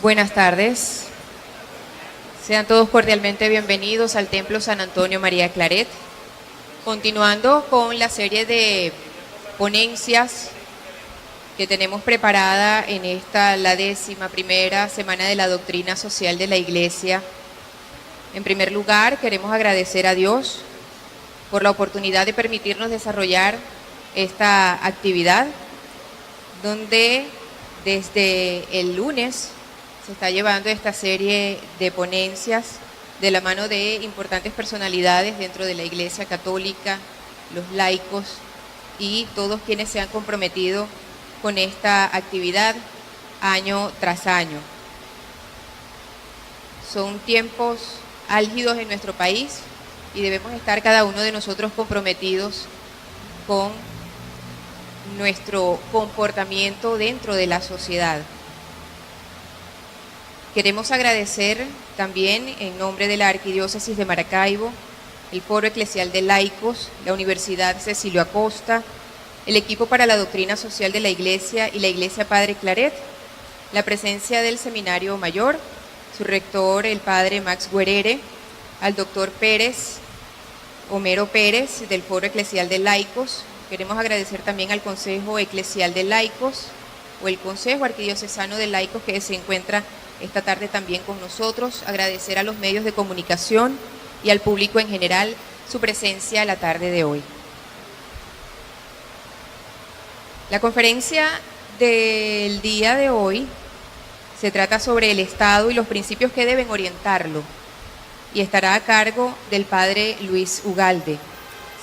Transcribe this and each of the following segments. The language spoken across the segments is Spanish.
Buenas tardes. Sean todos cordialmente bienvenidos al Templo San Antonio María Claret. Continuando con la serie de ponencias que tenemos preparada en la 11ª Semana de la Doctrina Social de la Iglesia. En primer lugar, queremos agradecer a Dios por la oportunidad de permitirnos desarrollar esta actividad, donde desde el lunes se está llevando esta serie de ponencias de la mano de importantes personalidades dentro de la Iglesia Católica, los laicos y todos quienes se han comprometido con esta actividad año tras año. Son tiempos álgidos en nuestro país y debemos estar cada uno de nosotros comprometidos con nuestro comportamiento dentro de la sociedad. Queremos agradecer también en nombre de la Arquidiócesis de Maracaibo, el Foro Eclesial de Laicos, la Universidad Cecilio Acosta, el equipo para la Doctrina Social de la Iglesia y la Iglesia Padre Claret, la presencia del Seminario Mayor, su rector, el Padre Max Guerrere, al doctor Pérez, Homero Pérez, del Foro Eclesial de Laicos. Queremos agradecer también al Consejo Eclesial de Laicos o el Consejo Arquidiocesano de Laicos que se encuentra esta tarde también con nosotros. Agradecer a los medios de comunicación y al público en general su presencia la tarde de hoy. La conferencia del día de hoy se trata sobre el Estado y los principios que deben orientarlo y estará a cargo del Padre Luis Ugalde,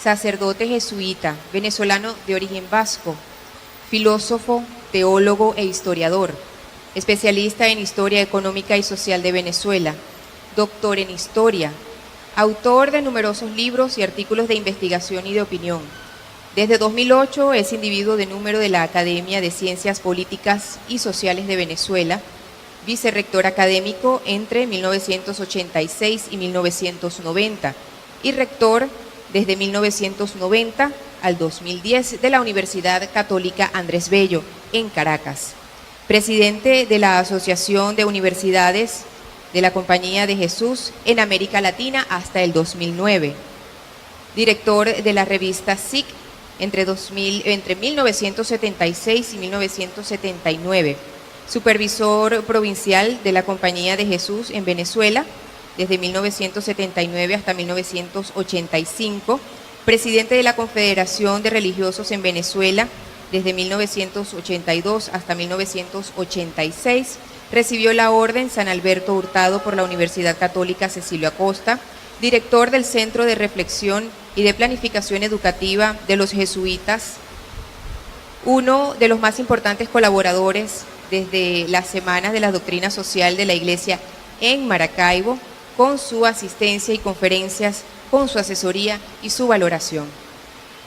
sacerdote jesuita, venezolano de origen vasco, filósofo, teólogo e historiador, especialista en Historia Económica y Social de Venezuela, doctor en Historia, autor de numerosos libros y artículos de investigación y de opinión. Desde 2008 es individuo de número de la Academia de Ciencias Políticas y Sociales de Venezuela, vicerrector académico entre 1986 y 1990 y rector desde 1990 al 2010 de la Universidad Católica Andrés Bello en Caracas. Presidente de la Asociación de Universidades de la Compañía de Jesús en América Latina hasta el 2009. Director de la revista SIC entre 1976 y 1979. Supervisor provincial de la Compañía de Jesús en Venezuela desde 1979 hasta 1985. Presidente de la Confederación de Religiosos en Venezuela desde 1982 hasta 1986, recibió la Orden San Alberto Hurtado por la Universidad Católica Cecilio Acosta, director del Centro de Reflexión y de Planificación Educativa de los Jesuitas, uno de los más importantes colaboradores desde las Semanas de la Doctrina Social de la Iglesia en Maracaibo, con su asistencia y conferencias, con su asesoría y su valoración.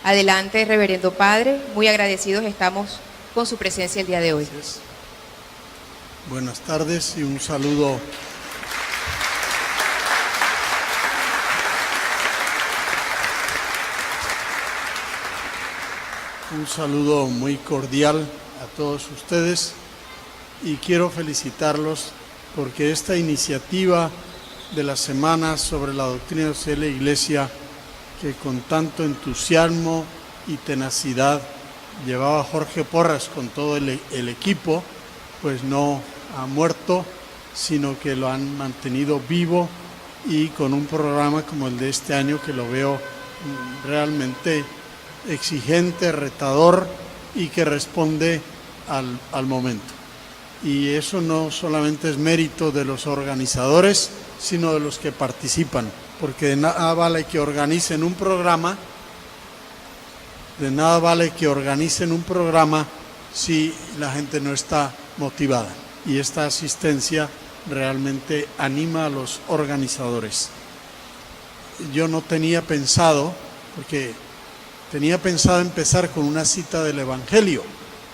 Adelante, Reverendo Padre, muy agradecidos estamos con su presencia el día de hoy. Gracias. Buenas tardes y un saludo muy cordial a todos ustedes y quiero felicitarlos porque esta iniciativa de las semanas sobre la doctrina social de la Iglesia, que con tanto entusiasmo y tenacidad llevaba Jorge Porras con todo el equipo, pues no ha muerto, sino que lo han mantenido vivo y con un programa como el de este año que lo veo realmente exigente, retador y que responde al momento. Y eso no solamente es mérito de los organizadores, sino de los que participan, porque de nada vale que organicen un programa, si la gente no está motivada. Y esta asistencia realmente anima a los organizadores. Yo no tenía pensado, porque tenía pensado empezar con una cita del Evangelio,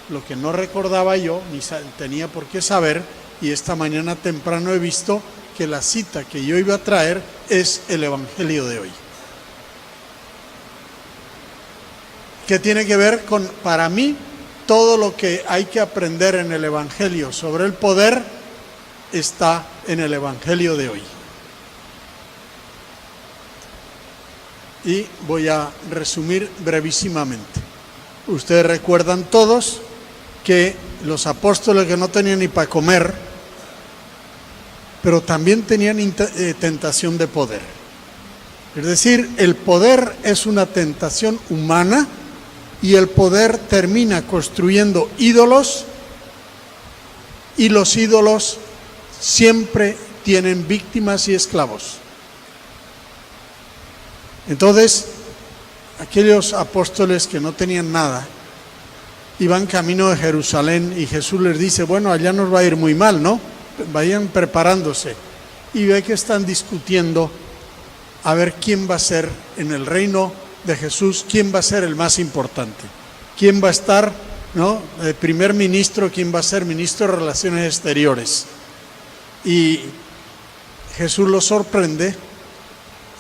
lo que no recordaba yo, ni tenía por qué saber, y esta mañana temprano he visto que la cita que yo iba a traer es el Evangelio de hoy. Que tiene que ver con, para mí, todo lo que hay que aprender en el Evangelio sobre el poder está en el Evangelio de hoy. Y voy a resumir brevísimamente. Ustedes recuerdan todos que los apóstoles, que no tenían ni para comer, pero también tenían tentación de poder. Es decir, el poder es una tentación humana y el poder termina construyendo ídolos, y los ídolos siempre tienen víctimas y esclavos. Entonces, aquellos apóstoles que no tenían nada iban camino de Jerusalén y Jesús les dice: bueno, allá nos va a ir muy mal, ¿no? Vayan preparándose. Y ve que están discutiendo a ver quién va a ser en el reino de Jesús, quién va a ser el más importante, quién va a estar, ¿no?, el primer ministro, quién va a ser ministro de Relaciones Exteriores. Y Jesús los sorprende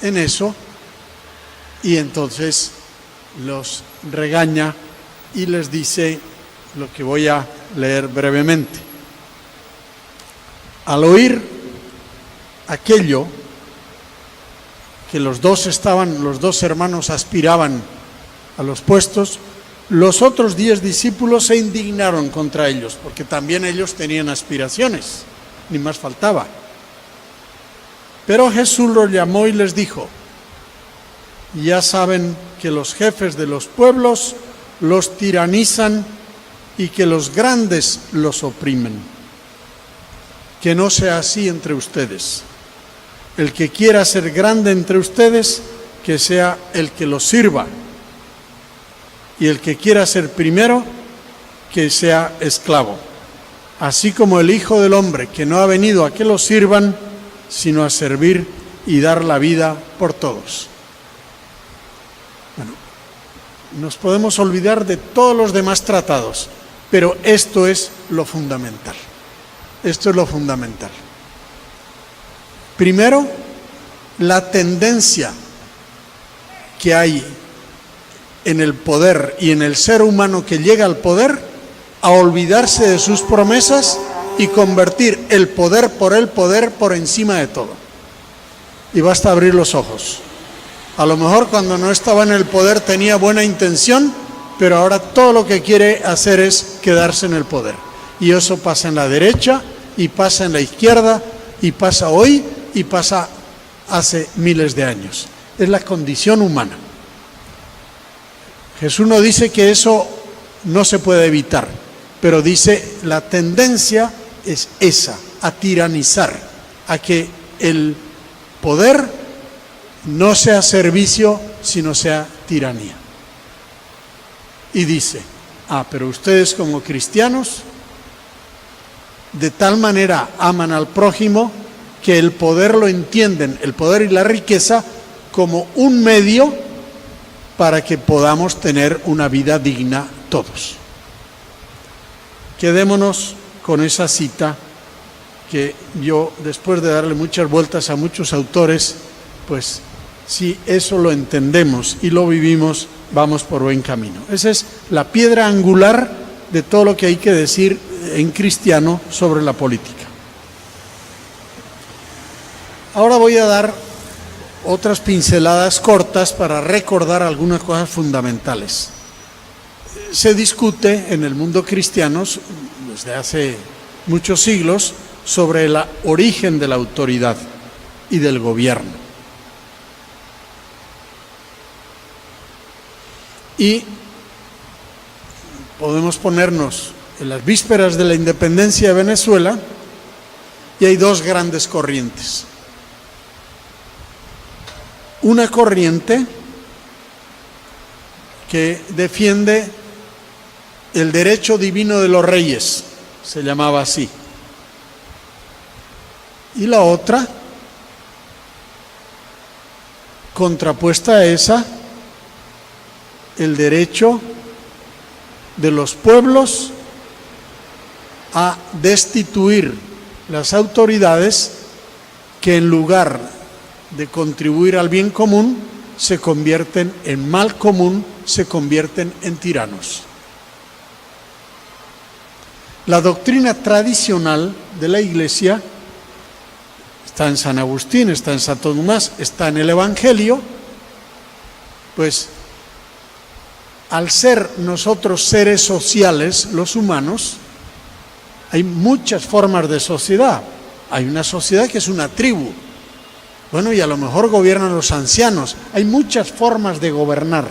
en eso y entonces los regaña y les dice lo que voy a leer brevemente. Al oír aquello, que los dos hermanos aspiraban a los puestos, los otros 10 discípulos se indignaron contra ellos, porque también ellos tenían aspiraciones, ni más faltaba. Pero Jesús los llamó y les dijo: ya saben que los jefes de los pueblos los tiranizan y que los grandes los oprimen. Que no sea así entre ustedes. El que quiera ser grande entre ustedes, que sea el que los sirva. Y el que quiera ser primero, que sea esclavo. Así como el Hijo del Hombre, que no ha venido a que los sirvan, sino a servir y dar la vida por todos. Bueno, nos podemos olvidar de todos los demás tratados, pero esto es lo fundamental. Esto es lo fundamental. Primero, la tendencia que hay en el poder y en el ser humano que llega al poder a olvidarse de sus promesas y convertir el poder por encima de todo. Y basta abrir los ojos. A lo mejor cuando no estaba en el poder tenía buena intención, pero ahora todo lo que quiere hacer es quedarse en el poder. Y eso pasa en la derecha, y pasa en la izquierda, y pasa hoy, y pasa hace miles de años. Es la condición humana. Jesús no dice que eso no se puede evitar, pero dice la tendencia es esa, a tiranizar, a que el poder no sea servicio, sino sea tiranía. Y dice: pero ustedes como cristianos de tal manera aman al prójimo que el poder lo entienden, el poder y la riqueza, como un medio para que podamos tener una vida digna todos. Quedémonos con esa cita que yo, después de darle muchas vueltas a muchos autores, pues si eso lo entendemos y lo vivimos, vamos por buen camino. Esa es la piedra angular de todo lo que hay que decir en cristiano sobre la política. Ahora voy a dar otras pinceladas cortas para recordar algunas cosas fundamentales. Se discute en el mundo cristiano desde hace muchos siglos sobre el origen de la autoridad y del gobierno. Y podemos ponernos en las vísperas de la independencia de Venezuela y hay dos grandes corrientes. Una corriente que defiende el derecho divino de los reyes, se llamaba así. Y la otra, contrapuesta a esa, el derecho de los pueblos a destituir las autoridades que en lugar de contribuir al bien común se convierten en mal común, se convierten en tiranos. La doctrina tradicional de la Iglesia está en San Agustín, está en Santo Tomás, está en el Evangelio, pues al ser nosotros seres sociales, los humanos, hay muchas formas de sociedad. Hay una sociedad que es una tribu. Bueno, y a lo mejor gobiernan los ancianos. Hay muchas formas de gobernar.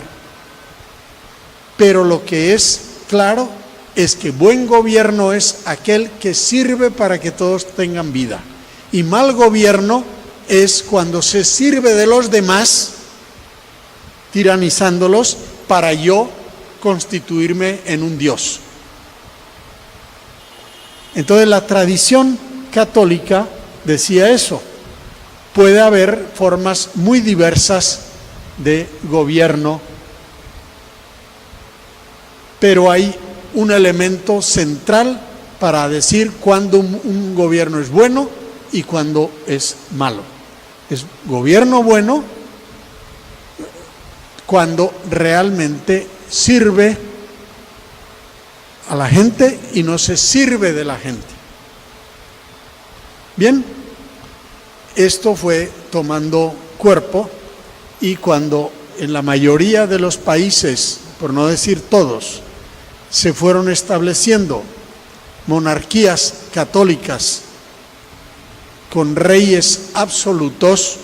Pero lo que es claro es que buen gobierno es aquel que sirve para que todos tengan vida. Y mal gobierno es cuando se sirve de los demás, tiranizándolos, para yo constituirme en un Dios. Entonces la tradición católica decía eso. Puede haber formas muy diversas de gobierno, pero hay un elemento central para decir cuándo un gobierno es bueno y cuándo es malo. Es gobierno bueno cuando realmente sirve a la gente y no se sirve de la gente. Bien, esto fue tomando cuerpo, y cuando en la mayoría de los países, por no decir todos, se fueron estableciendo monarquías católicas con reyes absolutos,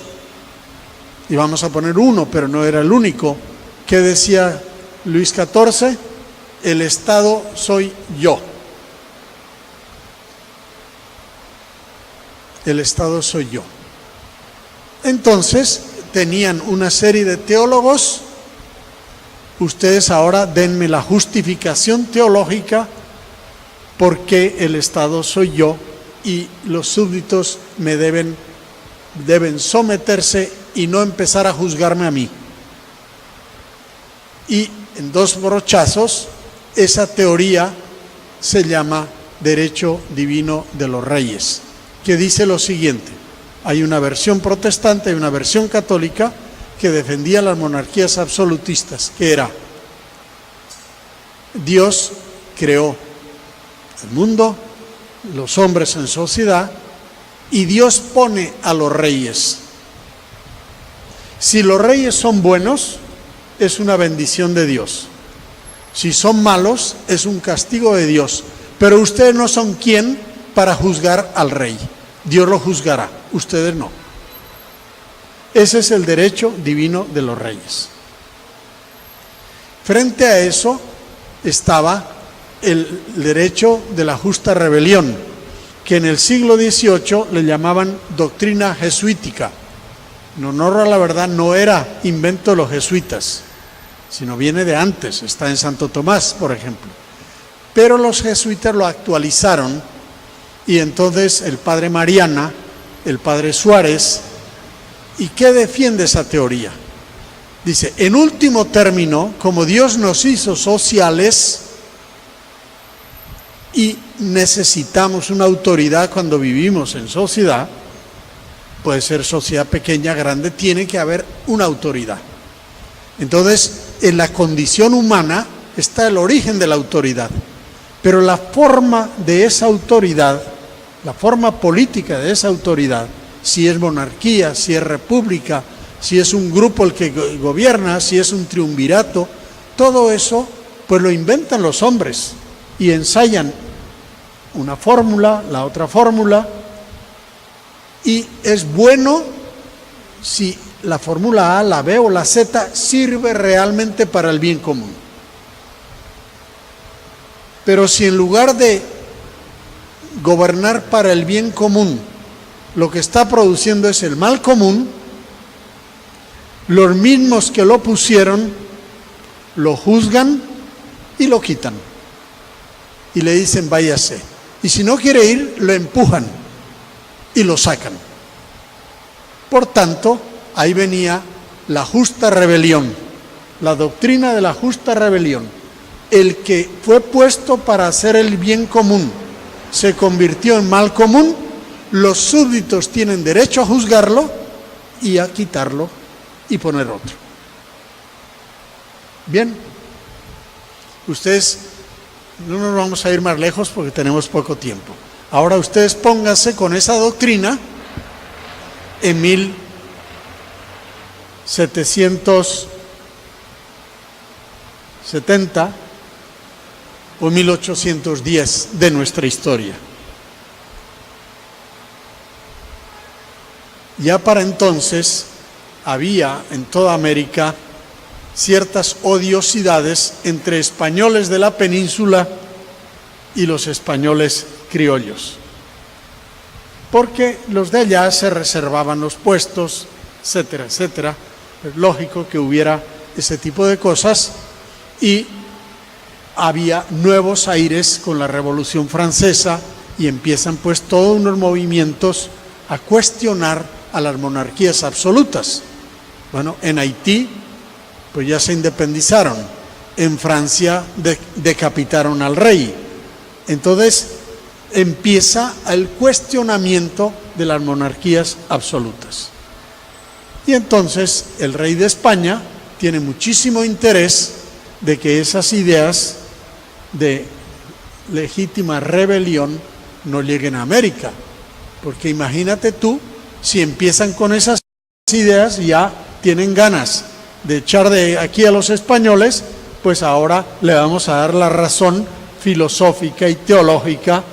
y vamos a poner uno, pero no era el único, que decía Luis XIV: el Estado soy yo. El Estado soy yo. Entonces tenían una serie de teólogos. Ustedes ahora denme la justificación teológica porque el Estado soy yo y los súbditos me deben someterse y no empezar a juzgarme a mí. Y en dos brochazos, esa teoría se llama derecho divino de los reyes, que dice lo siguiente: hay una versión protestante y una versión católica que defendía las monarquías absolutistas, que era: Dios creó el mundo, los hombres en sociedad, y Dios pone a los reyes. Si los reyes son buenos, es una bendición de Dios. Si son malos, es un castigo de Dios. Pero ustedes no son quien para juzgar al rey. Dios lo juzgará, ustedes no. Ese es el derecho divino de los reyes. Frente a eso estaba el derecho de la justa rebelión, que en el siglo XVIII le llamaban doctrina jesuítica. En honor a la verdad, no era invento de los jesuitas, sino viene de antes, está en Santo Tomás, por ejemplo. Pero los jesuitas lo actualizaron, y entonces el padre Mariana, el padre Suárez, ¿y qué defiende esa teoría? Dice: en último término, como Dios nos hizo sociales y necesitamos una autoridad cuando vivimos en sociedad, puede ser sociedad pequeña, grande, tiene que haber una autoridad. Entonces, en la condición humana está el origen de la autoridad, pero la forma de esa autoridad, la forma política de esa autoridad, si es monarquía, si es república, si es un grupo el que gobierna, si es un triunvirato, todo eso pues lo inventan los hombres y ensayan una fórmula, la otra fórmula, y es bueno si la fórmula A, la B o la Z sirve realmente para el bien común. Pero si en lugar de gobernar para el bien común, lo que está produciendo es el mal común, los mismos que lo pusieron lo juzgan y lo quitan y le dicen váyase, y si no quiere ir lo empujan y lo sacan. Por tanto, ahí venía la justa rebelión, la doctrina de la justa rebelión. El que fue puesto para hacer el bien común se convirtió en mal común, los súbditos tienen derecho a juzgarlo y a quitarlo y poner otro. Bien, ustedes, no nos vamos a ir más lejos porque tenemos poco tiempo. Ahora ustedes pónganse con esa doctrina en 1770 o 1810 de nuestra historia. Ya para entonces había en toda América ciertas odiosidades entre españoles de la península y los españoles criollos, porque los de allá se reservaban los puestos, etcétera, etcétera. Es lógico que hubiera ese tipo de cosas, y había nuevos aires con la Revolución Francesa, y empiezan pues todos unos movimientos a cuestionar a las monarquías absolutas. Bueno, en Haití pues ya se independizaron, en Francia decapitaron al rey. Entonces empieza el cuestionamiento de las monarquías absolutas. Y entonces el rey de España tiene muchísimo interés de que esas ideas de legítima rebelión no lleguen a América, porque imagínate tú, si empiezan con esas ideas, ya tienen ganas de echar de aquí a los españoles, pues ahora le vamos a dar la razón filosófica y teológica,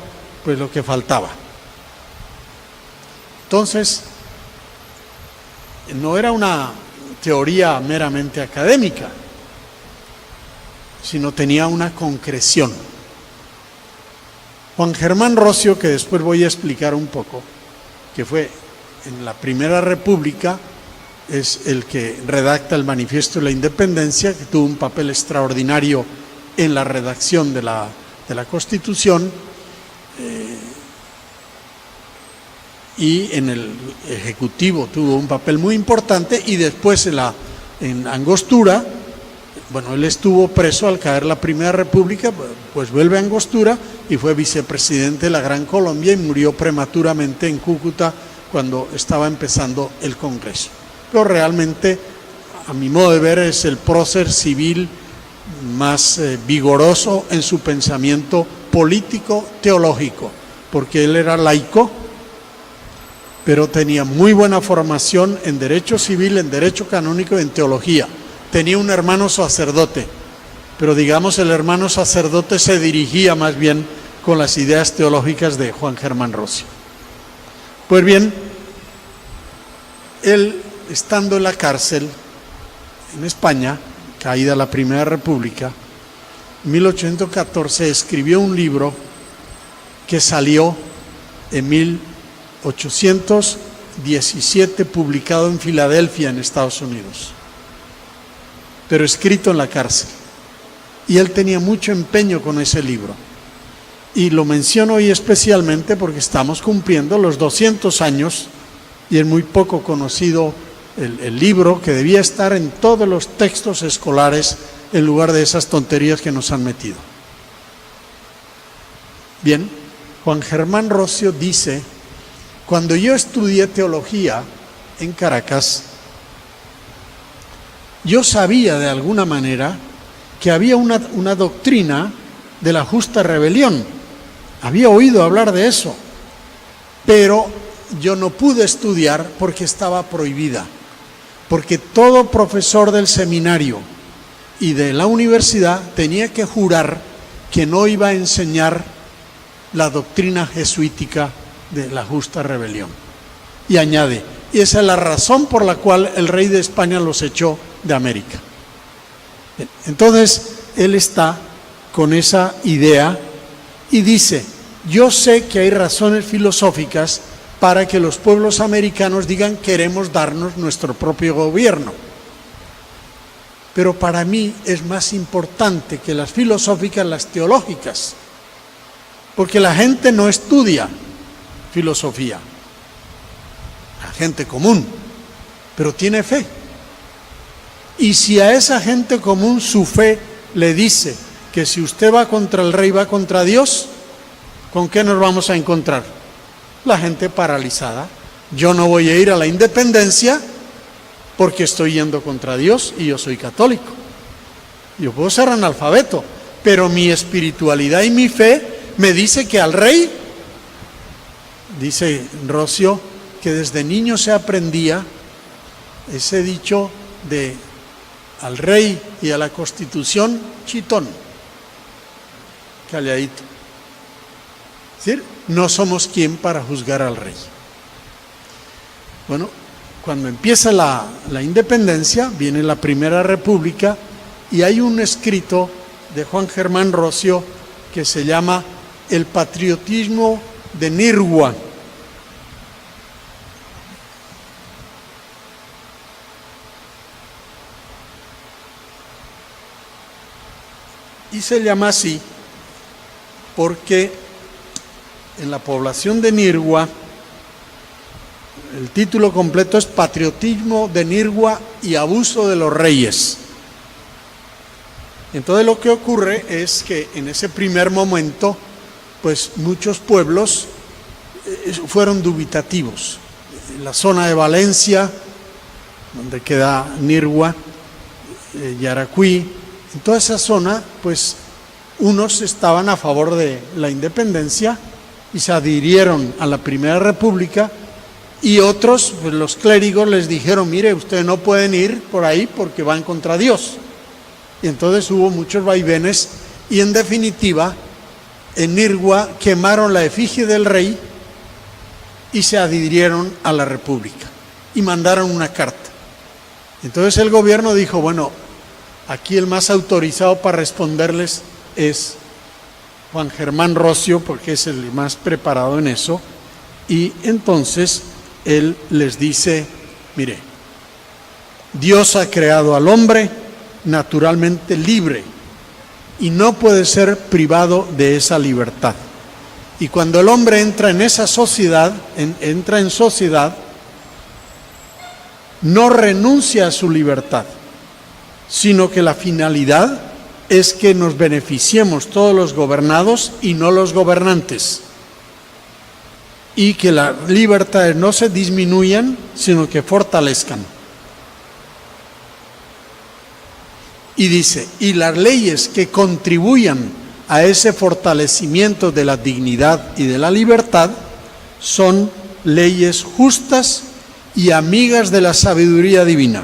pues lo que faltaba. Entonces, no era una teoría meramente académica, sino tenía una concreción. Juan Germán Rocio, que después voy a explicar un poco, que fue en la Primera República, es el que redacta el Manifiesto de la Independencia, que tuvo un papel extraordinario en la redacción de la Constitución, y en el Ejecutivo tuvo un papel muy importante, y después en Angostura, bueno, él estuvo preso al caer la Primera República, pues vuelve a Angostura y fue vicepresidente de la Gran Colombia y murió prematuramente en Cúcuta cuando estaba empezando el Congreso. Pero realmente, a mi modo de ver, es el prócer civil más vigoroso en su pensamiento político teológico, porque él era laico, pero tenía muy buena formación en derecho civil, en derecho canónico y en teología. Tenía un hermano sacerdote, pero digamos el hermano sacerdote se dirigía más bien con las ideas teológicas de Juan Germán Rocio. Pues bien, él, estando en la cárcel en España, caída la Primera República, en 1814 escribió un libro que salió en 1817, publicado en Filadelfia, en Estados Unidos, pero escrito en la cárcel. Y él tenía mucho empeño con ese libro. Y lo menciono hoy especialmente porque estamos cumpliendo los 200 años y es muy poco conocido el libro, que debía estar en todos los textos escolares en lugar de esas tonterías que nos han metido. Bien, Juan Germán Rocio dice: cuando yo estudié teología en Caracas, yo sabía de alguna manera que había una doctrina de la justa rebelión. Había oído hablar de eso, pero yo no pude estudiar porque estaba prohibida, porque todo profesor del seminario y de la universidad tenía que jurar que no iba a enseñar la doctrina jesuítica de la justa rebelión. Y añade: y esa es la razón por la cual el rey de España los echó de América. Entonces, él está con esa idea y dice: yo sé que hay razones filosóficas para que los pueblos americanos digan queremos darnos nuestro propio gobierno, pero para mí es más importante que las filosóficas las teológicas, porque la gente no estudia filosofía, la gente común, pero tiene fe. Y si a esa gente común su fe le dice que si usted va contra el rey va contra Dios, ¿con qué nos vamos a encontrar? La gente paralizada. Yo no voy a ir a la independencia porque estoy yendo contra Dios y yo soy católico. Yo puedo ser analfabeto, pero mi espiritualidad y mi fe me dice que al rey, dice Rocio, que desde niño se aprendía ese dicho de al rey y a la constitución, chitón, calladito. Es decir, no somos quien para juzgar al rey. Bueno, cuando empieza la independencia, viene la Primera República y hay un escrito de Juan Germán Rocio que se llama El patriotismo de Nirgua. Y se llama así porque en la población de Nirgua, el título completo es Patriotismo de Nirgua y abuso de los reyes. Entonces lo que ocurre es que en ese primer momento, pues muchos pueblos fueron dubitativos. La zona de Valencia, donde queda Nirgua, Yaracuy, en toda esa zona, pues unos estaban a favor de la independencia y se adhirieron a la Primera República, y otros, pues los clérigos les dijeron, mire, ustedes no pueden ir por ahí porque van contra Dios. Y entonces hubo muchos vaivenes y en definitiva en Nirgua quemaron la efigie del rey y se adhirieron a la República y mandaron una carta. Entonces el gobierno dijo, bueno, aquí el más autorizado para responderles es Juan Germán Rocio, porque es el más preparado en eso, y entonces él les dice, mire, Dios ha creado al hombre naturalmente libre y no puede ser privado de esa libertad. Y cuando el hombre entra en esa sociedad, entra en sociedad, no renuncia a su libertad, sino que la finalidad es que nos beneficiemos todos los gobernados y no los gobernantes, y que las libertades no se disminuyan, sino que fortalezcan. Y dice, y las leyes que contribuyan a ese fortalecimiento de la dignidad y de la libertad son leyes justas y amigas de la sabiduría divina.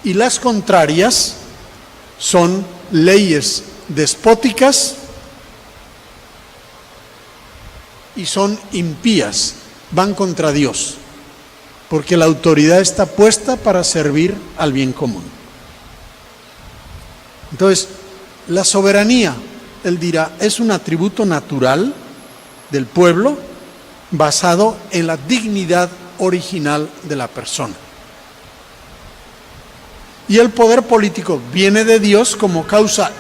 Y las contrarias son leyes despóticas y son impías, van contra Dios, porque la autoridad está puesta para servir al bien común. Entonces, la soberanía, él dirá, es un atributo natural del pueblo basado en la dignidad original de la persona. Y el poder político viene de Dios como causa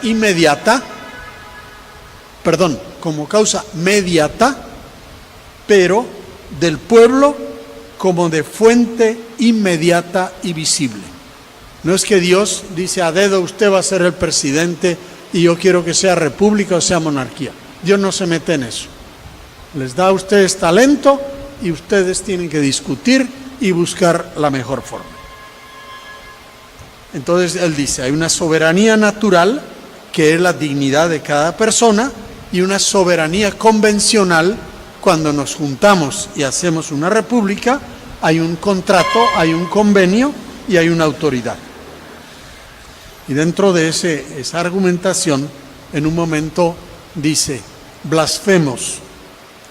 como causa mediata, pero del pueblo como de fuente inmediata y visible. No es que Dios dice a dedo, usted va a ser el presidente y yo quiero que sea república o sea monarquía. Dios no se mete en eso. Les da a ustedes talento y ustedes tienen que discutir y buscar la mejor forma. Entonces él dice, hay una soberanía natural que es la dignidad de cada persona y una soberanía convencional. Cuando nos juntamos y hacemos una república, hay un contrato, hay un convenio y hay una autoridad. Y dentro de esa argumentación, en un momento dice, blasfemos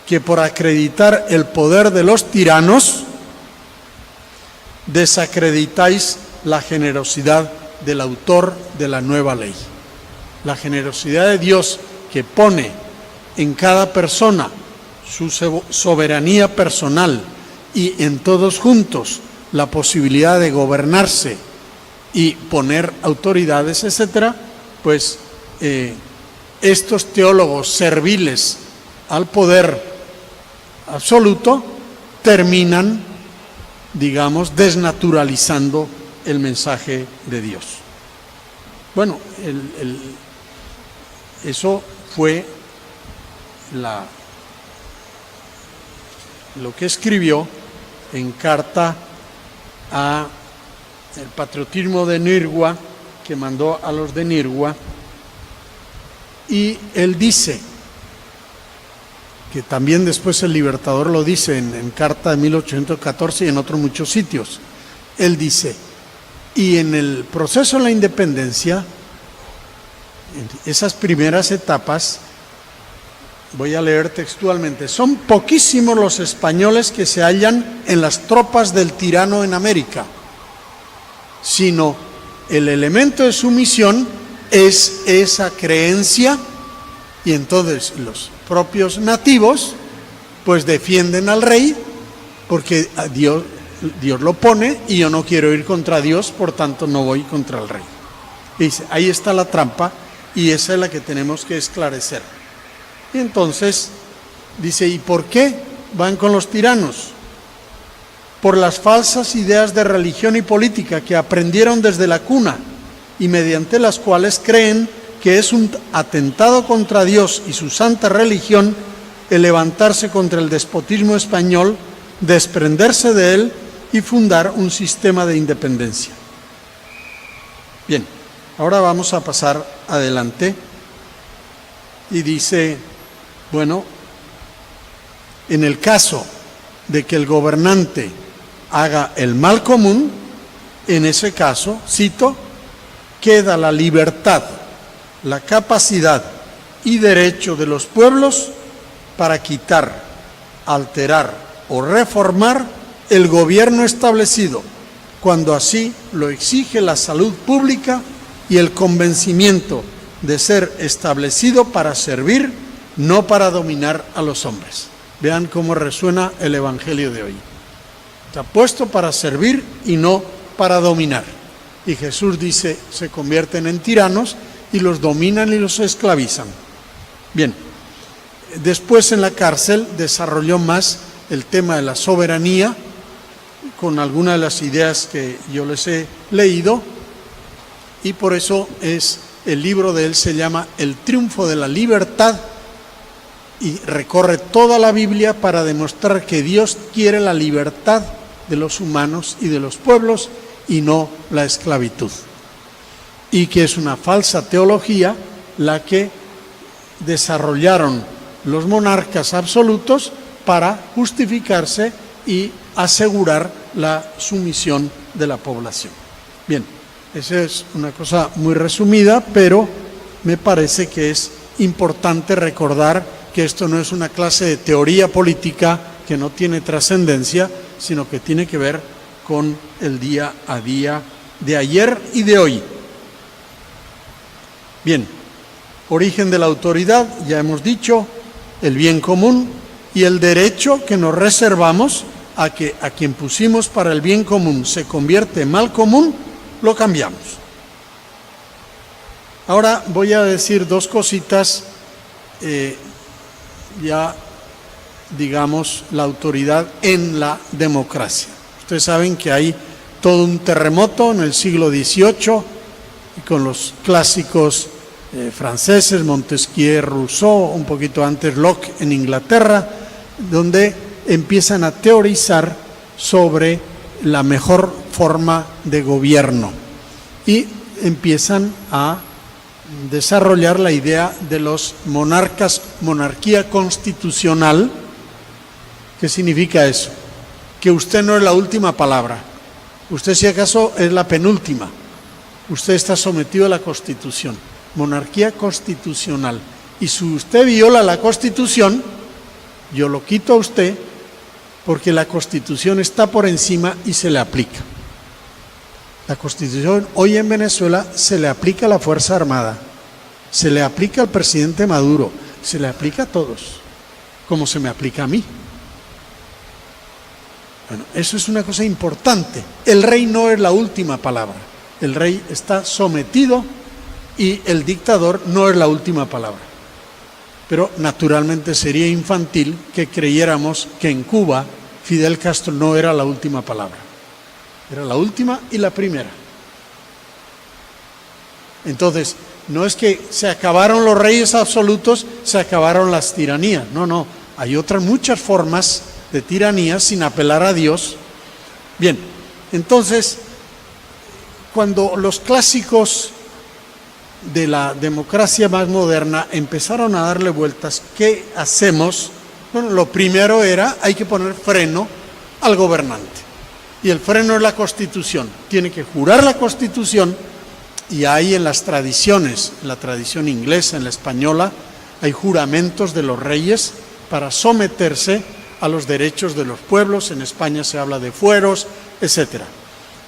que por acreditar el poder de los tiranos, desacreditáis la generosidad del autor de la nueva ley. La generosidad de Dios que pone en cada persona su soberanía personal y en todos juntos la posibilidad de gobernarse y poner autoridades, etcétera, pues estos teólogos serviles al poder absoluto terminan, digamos, desnaturalizando el mensaje de Dios. Bueno, eso fue lo que escribió en carta a el patriotismo de Nirgua, que mandó a los de Nirgua, y él dice, que también después el Libertador lo dice en Carta de 1814 y en otros muchos sitios. Él dice, y en el proceso de la independencia, en esas primeras etapas, voy a leer textualmente, son poquísimos los españoles que se hallan en las tropas del tirano en América, sino el elemento de su misión es esa creencia, y entonces los propios nativos pues defienden al rey porque a Dios lo pone y yo no quiero ir contra Dios, por tanto no voy contra el rey. Y dice, ahí está la trampa y esa es la que tenemos que esclarecer. Y entonces dice, ¿y por qué van con los tiranos? Por las falsas ideas de religión y política que aprendieron desde la cuna y mediante las cuales creen que es un atentado contra Dios y su santa religión el levantarse contra el despotismo español, desprenderse de él y fundar un sistema de independencia. Bien, ahora vamos a pasar adelante y dice, bueno, en el caso de que el gobernante haga el mal común, en ese caso, cito, queda la libertad, la capacidad y derecho de los pueblos para quitar, alterar o reformar el gobierno establecido, cuando así lo exige la salud pública y el convencimiento de ser establecido para servir, no para dominar a los hombres. Vean cómo resuena el Evangelio de hoy. Está puesto para servir y no para dominar. Y Jesús dice, se convierten en tiranos y los dominan y los esclavizan. Bien, después en la cárcel desarrolló más el tema de la soberanía, con algunas de las ideas que yo les he leído, y por eso el libro de él se llama El triunfo de la libertad, y recorre toda la Biblia para demostrar que Dios quiere la libertad de los humanos y de los pueblos y no la esclavitud. Y que es una falsa teología la que desarrollaron los monarcas absolutos para justificarse y asegurar la sumisión de la población. Bien, esa es una cosa muy resumida, pero me parece que es importante recordar que esto no es una clase de teoría política que no tiene trascendencia, sino que tiene que ver con el día a día de ayer y de hoy. Bien, origen de la autoridad, ya hemos dicho, el bien común y el derecho que nos reservamos a que a quien pusimos para el bien común se convierte en mal común, lo cambiamos. Ahora voy a decir dos cositas, ya digamos la autoridad en la democracia. Ustedes saben que hay todo un terremoto en el siglo XVIII, y con los clásicos franceses, Montesquieu, Rousseau, un poquito antes Locke en Inglaterra, donde empiezan a teorizar sobre la mejor forma de gobierno y empiezan a desarrollar la idea de los monarcas, monarquía constitucional. ¿Qué significa eso? Que usted no es la última palabra, usted si acaso es la penúltima, usted está sometido a la Constitución, monarquía constitucional, y si usted viola la Constitución, yo lo quito a usted, porque la Constitución está por encima y se le aplica. La Constitución hoy en Venezuela se le aplica a la Fuerza Armada, se le aplica al presidente Maduro, se le aplica a todos, como se me aplica a mí. Bueno, eso es una cosa importante. El rey no es la última palabra, el rey está sometido y el dictador no es la última palabra. Pero naturalmente sería infantil que creyéramos que en Cuba Fidel Castro no era la última palabra. Era la última y la primera. Entonces, no es que se acabaron los reyes absolutos, se acabaron las tiranías. No, hay otras muchas formas de tiranía sin apelar a Dios. Bien, entonces, cuando los clásicos de la democracia más moderna empezaron a darle vueltas, ¿qué hacemos Bueno, lo primero era, hay que poner freno al gobernante. Y el freno es la Constitución. Tiene que jurar la Constitución, y hay en las tradiciones, en la tradición inglesa, en la española, hay juramentos de los reyes para someterse a los derechos de los pueblos. En España se habla de fueros, etcétera.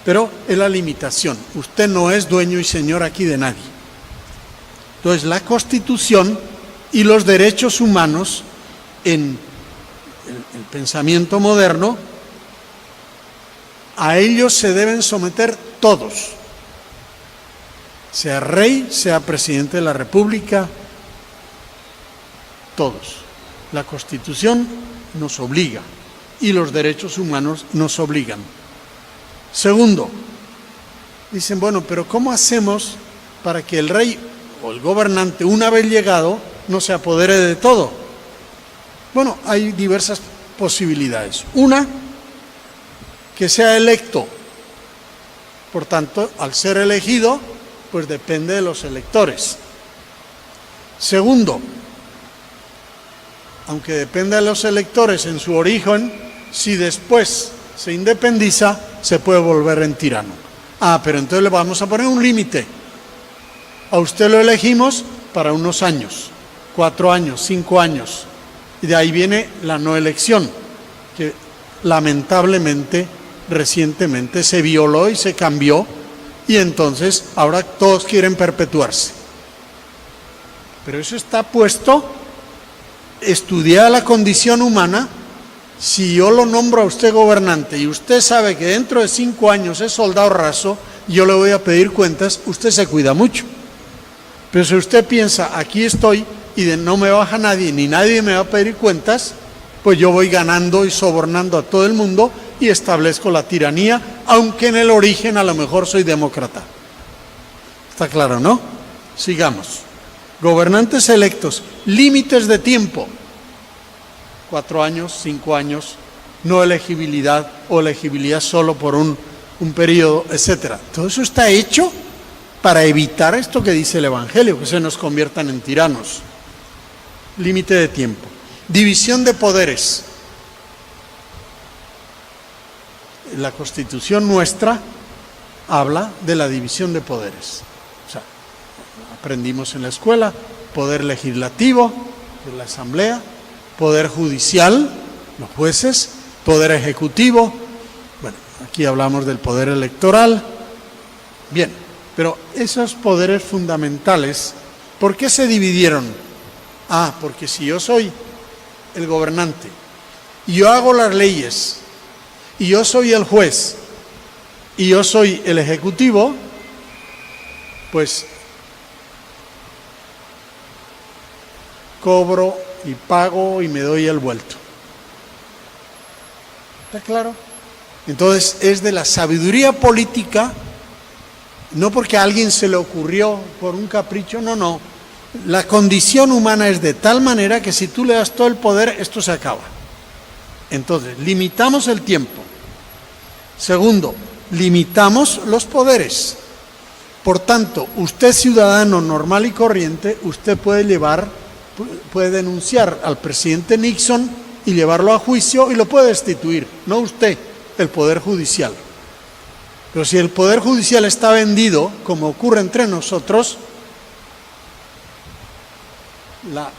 Pero es la limitación. Usted no es dueño y señor aquí de nadie. Entonces, la Constitución y los derechos humanos en el pensamiento moderno, a ellos se deben someter todos, sea rey, sea presidente de la República, todos. La Constitución nos obliga y los derechos humanos nos obligan. Segundo, dicen, bueno, pero ¿cómo hacemos para que el rey o el gobernante, una vez llegado, no se apodere de todo? Bueno, hay diversas posibilidades. Una, que sea electo. Por tanto, al ser elegido, pues depende de los electores. Segundo, aunque dependa de los electores en su origen, si después se independiza, se puede volver en tirano. Pero entonces le vamos a poner un límite. A usted lo elegimos para unos años, 4 años, 5 años. Y de ahí viene la no elección, que lamentablemente recientemente se violó y se cambió, y entonces ahora todos quieren perpetuarse. Pero eso está puesto, estudiada la condición humana. Si yo lo nombro a usted gobernante y usted sabe que dentro de 5 años es soldado raso, yo le voy a pedir cuentas, usted se cuida mucho. Pero si usted piensa, aquí estoy y no me baja nadie, ni nadie me va a pedir cuentas, pues yo voy ganando y sobornando a todo el mundo y establezco la tiranía, aunque en el origen a lo mejor soy demócrata. ¿Está claro, no? Sigamos. Gobernantes electos, límites de tiempo. 4 años, 5 años, no elegibilidad o elegibilidad solo por un periodo, etcétera. Todo eso está hecho para evitar esto que dice el Evangelio, que se nos conviertan en tiranos. Límite de tiempo. División de poderes. La Constitución nuestra habla de la división de poderes. O sea, aprendimos en la escuela, poder legislativo, de la Asamblea, poder judicial, los jueces, poder ejecutivo. Bueno, aquí hablamos del poder electoral. Bien, pero esos poderes fundamentales, ¿por qué se dividieron? Porque si yo soy el gobernante y yo hago las leyes y yo soy el juez y yo soy el ejecutivo, pues cobro y pago y me doy el vuelto. ¿Está claro? Entonces es de la sabiduría política, no porque a alguien se le ocurrió por un capricho, no. La condición humana es de tal manera que si tú le das todo el poder, esto se acaba. Entonces, limitamos el tiempo. Segundo, limitamos los poderes. Por tanto, usted ciudadano normal y corriente, usted puede denunciar al presidente Nixon y llevarlo a juicio y lo puede destituir, no usted, el Poder Judicial. Pero si el Poder Judicial está vendido, como ocurre entre nosotros, la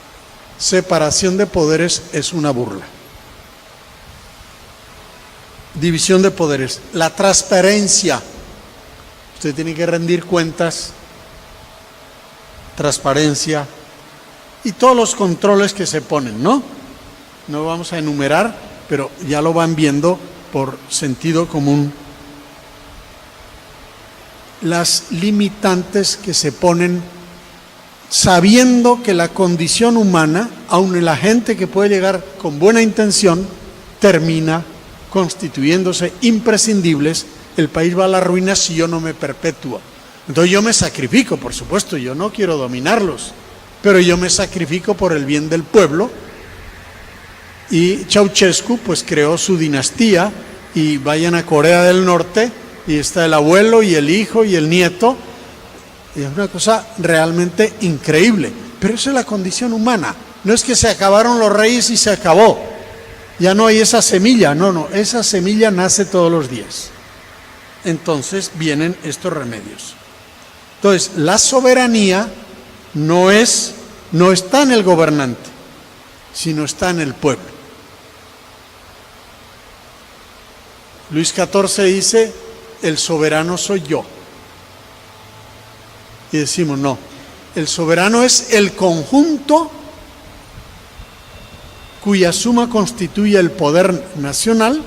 separación de poderes es una burla. División de poderes. La transparencia. Usted tiene que rendir cuentas, transparencia y todos los controles que se ponen, ¿no? No vamos a enumerar, pero ya lo van viendo por sentido común. Las limitantes que se ponen sabiendo que la condición humana, aun en la gente que puede llegar con buena intención, termina constituyéndose imprescindibles. El país va a la ruina si yo no me perpetúo. Entonces yo me sacrifico, por supuesto, yo no quiero dominarlos, pero yo me sacrifico por el bien del pueblo. Y Ceausescu pues creó su dinastía, y vayan a Corea del Norte y está el abuelo y el hijo y el nieto. Y es una cosa realmente increíble, pero esa es la condición humana. No es que se acabaron los reyes y se acabó. Ya no hay esa semilla. No, esa semilla nace todos los días. Entonces vienen estos remedios. Entonces, la soberanía no está en el gobernante, sino está en el pueblo. Luis XIV dice, el soberano soy yo. Y decimos, no, el soberano es el conjunto cuya suma constituye el poder nacional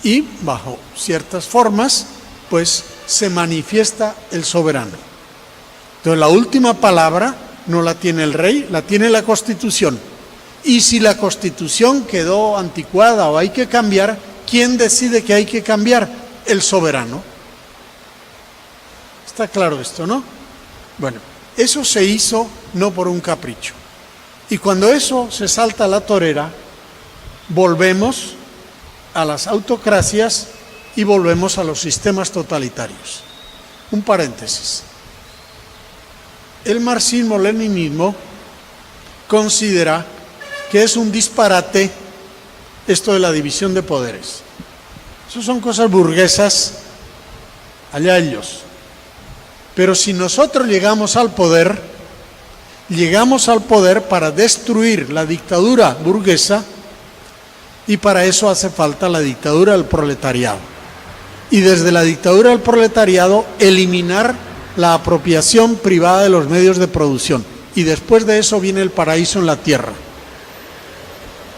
y bajo ciertas formas, pues se manifiesta el soberano. Entonces la última palabra no la tiene el rey, la tiene la Constitución. Y si la Constitución quedó anticuada o hay que cambiar, ¿quién decide que hay que cambiar? El soberano. Está claro esto, ¿no? Bueno, eso se hizo no por un capricho. Y cuando eso se salta a la torera, volvemos a las autocracias y volvemos a los sistemas totalitarios. Un paréntesis. El marxismo-leninismo considera que es un disparate esto de la división de poderes. Eso son cosas burguesas, allá ellos. Pero si nosotros llegamos al poder para destruir la dictadura burguesa, y para eso hace falta la dictadura del proletariado. Y desde la dictadura del proletariado eliminar la apropiación privada de los medios de producción. Y después de eso viene el paraíso en la tierra.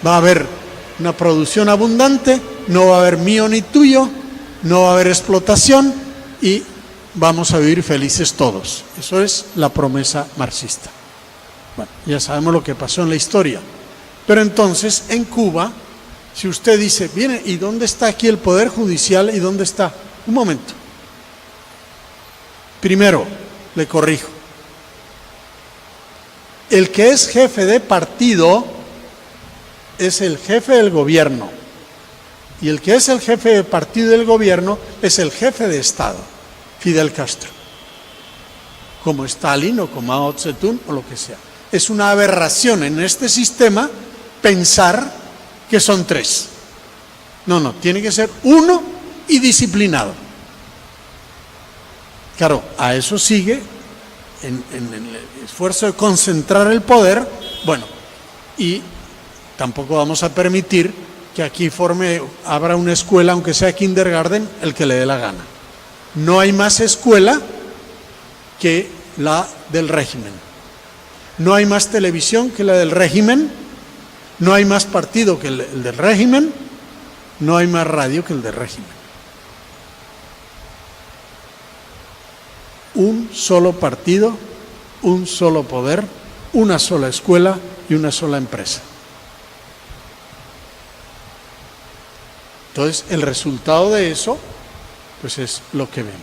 Va a haber una producción abundante, no va a haber mío ni tuyo, no va a haber explotación y vamos a vivir felices todos. Eso es la promesa marxista. Bueno, ya sabemos lo que pasó en la historia. Pero entonces, en Cuba, si usted dice, viene, ¿y dónde está aquí el Poder Judicial y dónde está? Un momento. Primero, le corrijo. El que es jefe de partido es el jefe del gobierno. Y el que es el jefe de partido del gobierno es el jefe de Estado, Fidel Castro. Como Stalin o como Mao Zedong o lo que sea. Es una aberración en este sistema pensar que son tres. No, tiene que ser uno y disciplinado. Claro, a eso sigue en el esfuerzo de concentrar el poder. Bueno, y tampoco vamos a permitir que aquí abra una escuela, aunque sea kindergarten, el que le dé la gana. No hay más escuela que la del régimen. No hay más televisión que la del régimen. No hay más partido que el del régimen. No hay más radio que el del régimen. Un solo partido, un solo poder, una sola escuela y una sola empresa. Entonces, el resultado de eso, pues es lo que vemos.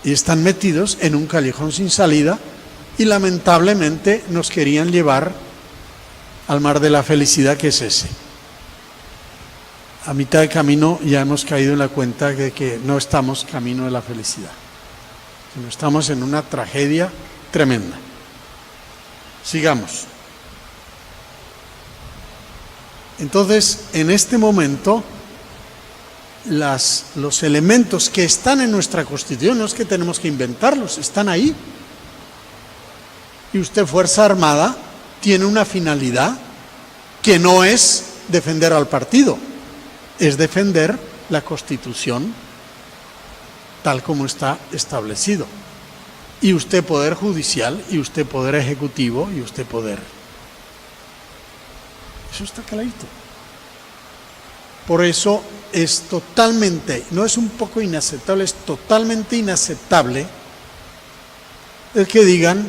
Y están metidos en un callejón sin salida y lamentablemente nos querían llevar al mar de la felicidad, que es ese. A mitad de camino ya hemos caído en la cuenta de que no estamos camino de la felicidad, sino estamos en una tragedia tremenda. Sigamos. Entonces, en este momento, los elementos que están en nuestra Constitución, no es que tenemos que inventarlos, están ahí. Y usted, Fuerza Armada, tiene una finalidad que no es defender al partido, es defender la Constitución tal como está establecido. Y usted Poder Judicial, y usted Poder Ejecutivo, y usted Poder. Eso está clarito. Por eso es totalmente, no es un poco inaceptable, es totalmente inaceptable el que digan,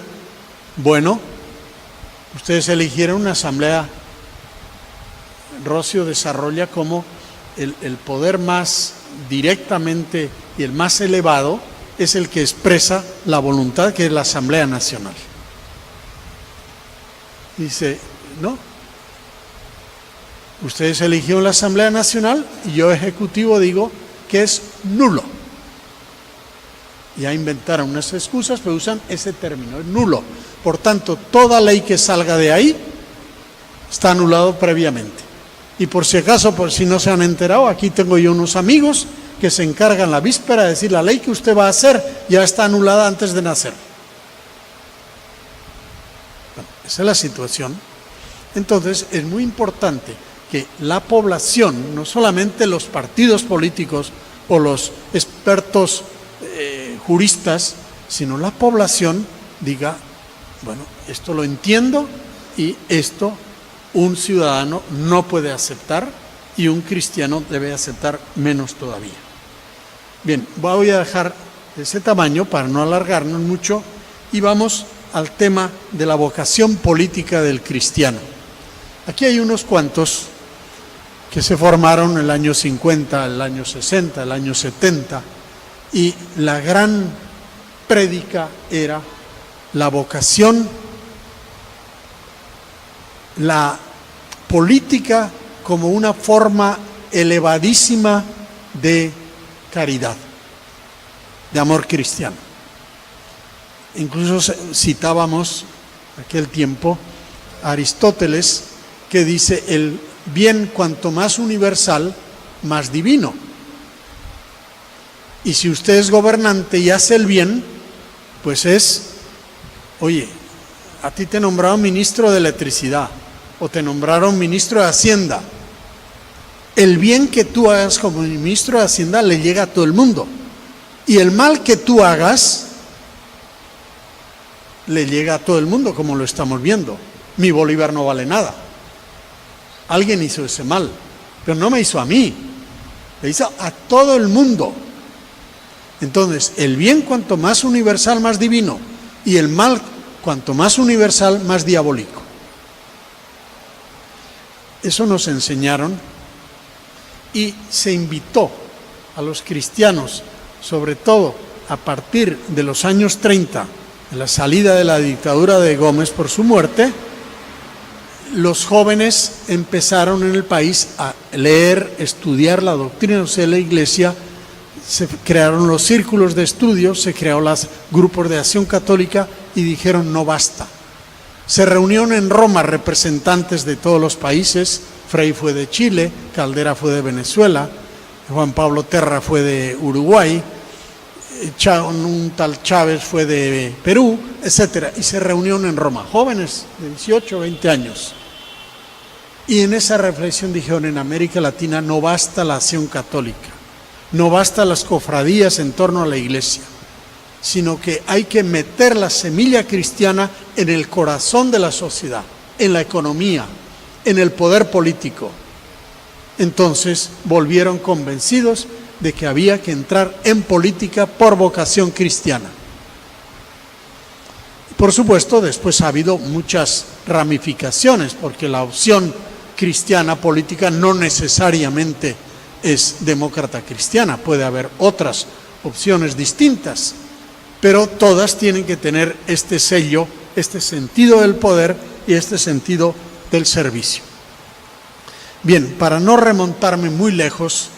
bueno, ustedes eligieron una asamblea, Rocio desarrolla como el poder más directamente y el más elevado es el que expresa la voluntad, que es la Asamblea Nacional. Dice, no, ustedes eligieron la Asamblea Nacional y yo, Ejecutivo, digo que es nulo. Ya inventaron unas excusas, pero usan ese término, es nulo. Por tanto, toda ley que salga de ahí está anulado previamente. Y por si acaso, por si no se han enterado, aquí tengo yo unos amigos que se encargan la víspera de decir: la ley que usted va a hacer ya está anulada antes de nacer. Bueno, esa es la situación. Entonces es muy importante que la población, no solamente los partidos políticos o los expertos juristas, sino la población diga: bueno, esto lo entiendo y esto un ciudadano no puede aceptar y un cristiano debe aceptar menos todavía. Bien, voy a dejar de ese tamaño para no alargarnos mucho y vamos al tema de la vocación política del cristiano. Aquí hay unos cuantos que se formaron en el año 50, el año 60, el año 70, y la gran prédica era la vocación, la política como una forma elevadísima de caridad, de amor cristiano. Incluso citábamos aquel tiempo a Aristóteles, que dice: el bien cuanto más universal, más divino. Y si usted es gobernante y hace el bien, pues oye, a ti te nombraron ministro de electricidad o te nombraron ministro de Hacienda. El bien que tú hagas como ministro de Hacienda le llega a todo el mundo. Y el mal que tú hagas le llega a todo el mundo, como lo estamos viendo. Mi Bolívar no vale nada. Alguien hizo ese mal, pero no me hizo a mí, le hizo a todo el mundo. Entonces, el bien cuanto más universal, más divino, y el mal cuanto más universal, más diabólico. Eso nos enseñaron, y se invitó a los cristianos, sobre todo a partir de los años 30, en la salida de la dictadura de Gómez por su muerte. Los jóvenes empezaron en el país a leer, estudiar la doctrina social de la Iglesia, se crearon los círculos de estudio, se crearon los grupos de acción católica y dijeron: no basta. Se reunieron en Roma representantes de todos los países. Frei fue de Chile, Caldera fue de Venezuela, Juan Pablo Terra fue de Uruguay, un tal Chávez fue de Perú, etcétera, y se reunieron en Roma, jóvenes de 18 o 20 años. Y en esa reflexión dijeron: en América Latina no basta la acción católica, no basta las cofradías en torno a la iglesia, sino que hay que meter la semilla cristiana en el corazón de la sociedad, en la economía, en el poder político. Entonces volvieron convencidos de que había que entrar en política por vocación cristiana. Por supuesto, después ha habido muchas ramificaciones, porque la opción cristiana política no necesariamente es demócrata cristiana, puede haber otras opciones distintas, pero todas tienen que tener este sello, este sentido del poder y este sentido del servicio. Bien, para no remontarme muy lejos,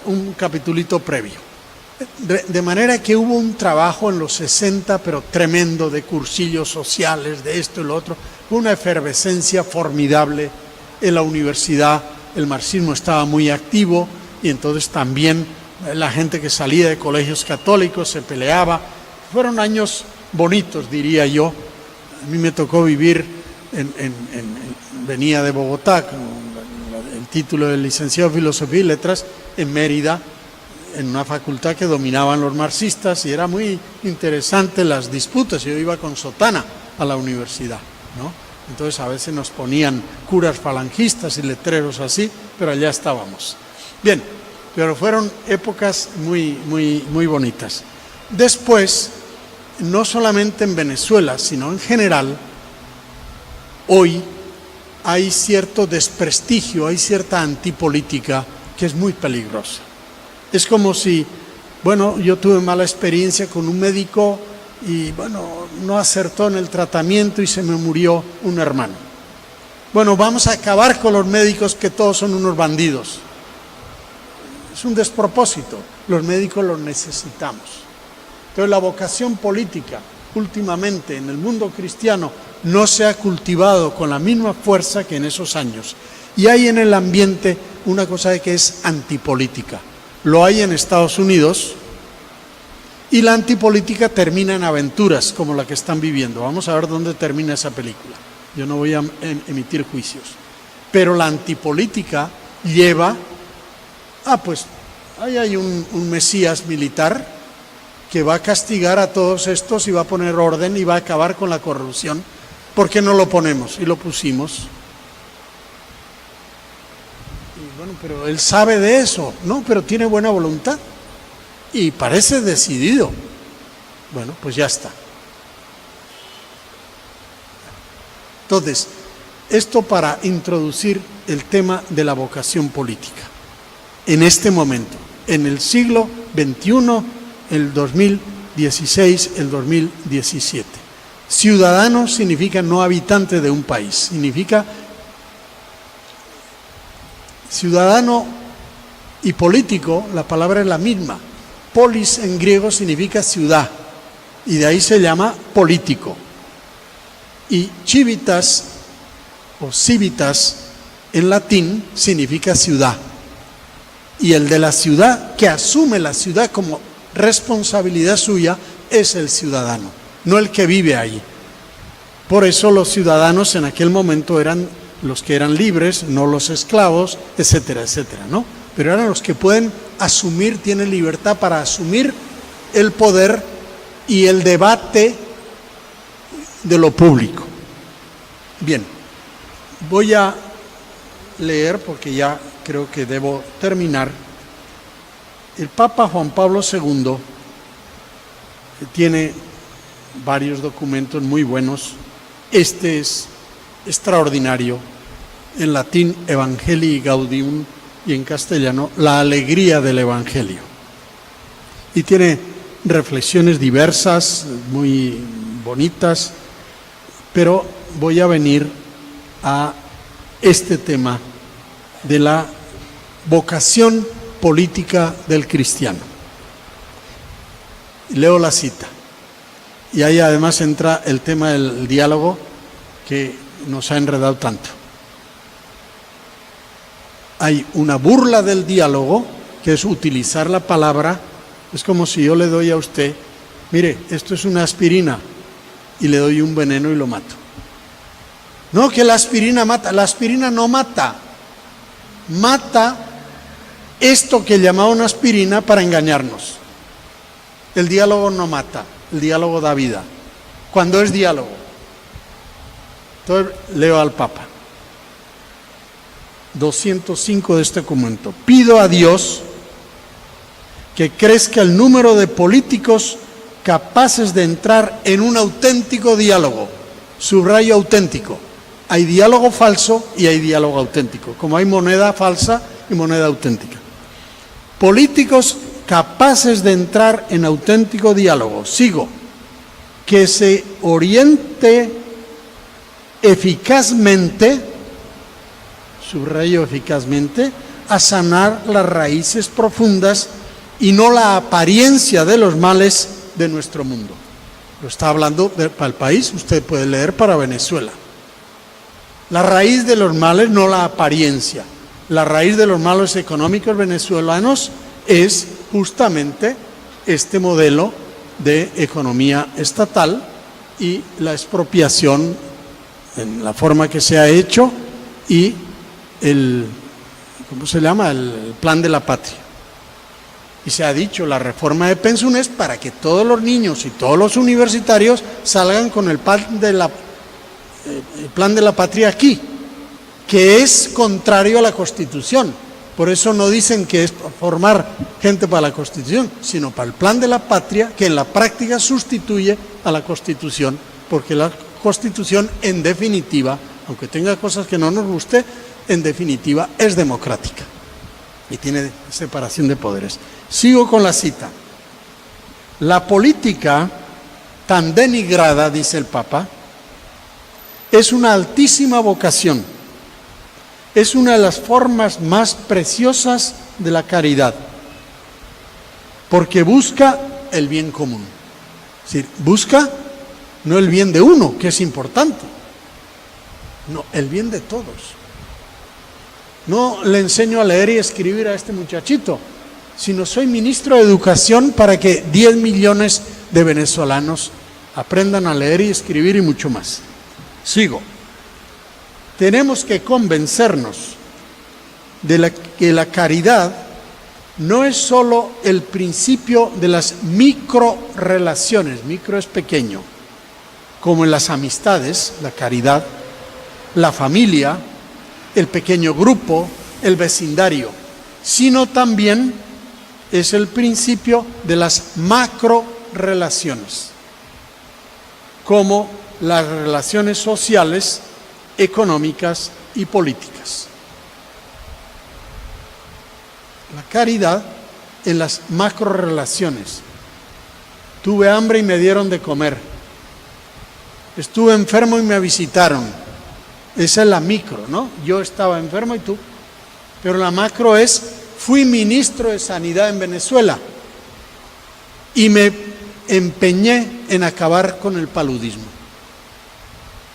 un capitulito previo. De manera que hubo un trabajo en los 60, pero tremendo, de cursillos sociales, de esto y lo otro, una efervescencia formidable en la universidad. El marxismo estaba muy activo y entonces también la gente que salía de colegios católicos se peleaba. Fueron años bonitos, diría yo. A mí me tocó vivir, venía de Bogotá con el título de licenciado en Filosofía y Letras en Mérida, en una facultad que dominaban los marxistas, y era muy interesante las disputas. Yo iba con sotana a la universidad, ¿no? Entonces a veces nos ponían curas falangistas y letreros así, pero allá estábamos. Bien, pero fueron épocas muy, muy, muy bonitas. Después, no solamente en Venezuela, sino en general, hoy hay cierto desprestigio, hay cierta antipolítica que es muy peligrosa. Es como si, yo tuve mala experiencia con un médico y, no acertó en el tratamiento y se me murió un hermano. Vamos a acabar con los médicos, que todos son unos bandidos. Es un despropósito. Los médicos los necesitamos. Entonces la vocación política últimamente en el mundo cristiano no se ha cultivado con la misma fuerza que en esos años. Y hay en el ambiente una cosa que es antipolítica. Lo hay en Estados Unidos y la antipolítica termina en aventuras como la que están viviendo. Vamos a ver dónde termina esa película. Yo no voy a emitir juicios. Pero la antipolítica lleva pues ahí hay un Mesías militar que va a castigar a todos estos y va a poner orden y va a acabar con la corrupción. ¿Por qué no lo ponemos? Y lo pusimos. Y bueno, pero él sabe de eso, ¿no? Pero tiene buena voluntad y parece decidido. Bueno, pues ya está. Entonces, esto para introducir el tema de la vocación política. En este momento, en el siglo XXI, el 2016, el 2017. Ciudadano significa no habitante de un país, significa ciudadano y político, la palabra es la misma. Polis en griego significa ciudad y de ahí se llama político. Y civitas o civitas en latín significa ciudad. Y el de la ciudad, que asume la ciudad como responsabilidad suya, es el ciudadano, no el que vive ahí. Por eso los ciudadanos en aquel momento eran los que eran libres, no los esclavos, etcétera, etcétera, ¿no? Pero eran los que pueden asumir, tienen libertad para asumir el poder y el debate de lo público. Bien, voy a leer porque ya creo que debo terminar. El Papa Juan Pablo II tiene varios documentos muy buenos. Este es extraordinario. En latín, Evangelii Gaudium, y en castellano, La alegría del Evangelio. Y tiene reflexiones diversas, muy bonitas, pero voy a venir a este tema de la vocación política del cristiano. Leo la cita. Y ahí además entra el tema del diálogo que nos ha enredado tanto. Hay una burla del diálogo, que es utilizar la palabra. Es como si yo le doy a usted, mire, esto es una aspirina, y le doy un veneno y lo mato. No, que la aspirina mata. La aspirina no mata. Mata esto que llamaban aspirina para engañarnos. El diálogo no mata, el diálogo da vida. Cuando es diálogo. Entonces leo al Papa. 205 de este documento. Pido a Dios que crezca el número de políticos capaces de entrar en un auténtico diálogo. Subrayo auténtico. Hay diálogo falso y hay diálogo auténtico, como hay moneda falsa y moneda auténtica. Políticos capaces de entrar en auténtico diálogo. Sigo. Que se oriente eficazmente, subrayo eficazmente, a sanar las raíces profundas y no la apariencia de los males de nuestro mundo. Lo está hablando para el país, usted puede leer para Venezuela. La raíz de los males, no la apariencia. La raíz de los males económicos venezolanos es justamente este modelo de economía estatal y la expropiación en la forma que se ha hecho y el, ¿cómo se llama? El plan de la patria. Y se ha dicho la reforma de pensiones para que todos los niños y todos los universitarios salgan con el plan de la patria aquí, que es contrario a la Constitución. Por eso no dicen que es formar gente para la Constitución, sino para el plan de la patria, que en la práctica sustituye a la Constitución, porque la Constitución, en definitiva, aunque tenga cosas que no nos guste, en definitiva es democrática y tiene separación de poderes. Sigo con la cita. La política tan denigrada, dice el Papa, es una altísima vocación. Es una de las formas más preciosas de la caridad. porque busca el bien común. Es decir, busca no el bien de uno, que es importante, no, el bien de todos. No le enseño a leer y escribir a este muchachito, sino soy ministro de Educación para que 10 millones de venezolanos aprendan a leer y escribir y mucho más. Sigo. Tenemos que convencernos de que la caridad no es solo el principio de las microrelaciones, micro es pequeño, como en las amistades, la caridad, la familia, el pequeño grupo, el vecindario, sino también es el principio de las macrorelaciones, como las relaciones sociales, económicas y políticas. La caridad en las macrorelaciones. Tuve hambre y me dieron de comer. Estuve enfermo y me visitaron. Esa es la micro, ¿no? Yo estaba enfermo y tú. Pero la macro es, fui ministro de Sanidad en Venezuela y me empeñé en acabar con el paludismo.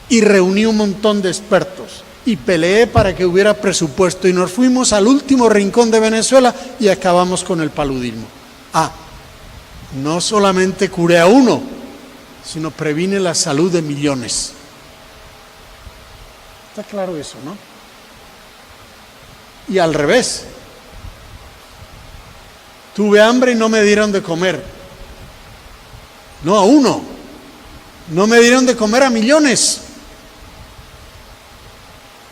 Y reuní un montón de expertos y peleé para que hubiera presupuesto y nos fuimos al último rincón de Venezuela y acabamos con el paludismo. No solamente curé a uno, sino previne la salud de millones. Está claro eso, ¿no? Y al revés. Tuve hambre y no me dieron de comer. No a uno. No me dieron de comer a millones.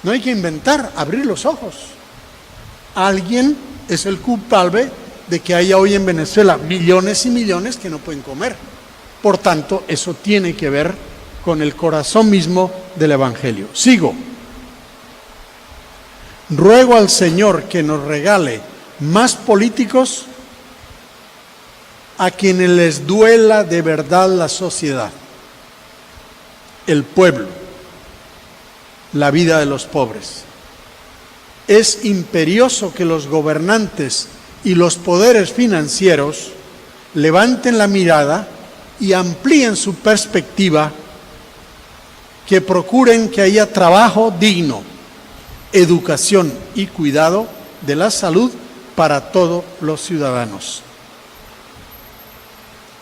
No hay que inventar, abrir los ojos. Alguien es el culpable de que haya hoy en Venezuela millones y millones que no pueden comer. Por tanto, eso tiene que ver con el corazón mismo del Evangelio. Sigo. Ruego al Señor que nos regale más políticos a quienes les duela de verdad la sociedad, el pueblo, la vida de los pobres. Es imperioso que los gobernantes y los poderes financieros levanten la mirada y amplíen su perspectiva, que procuren que haya trabajo digno, educación y cuidado de la salud para todos los ciudadanos.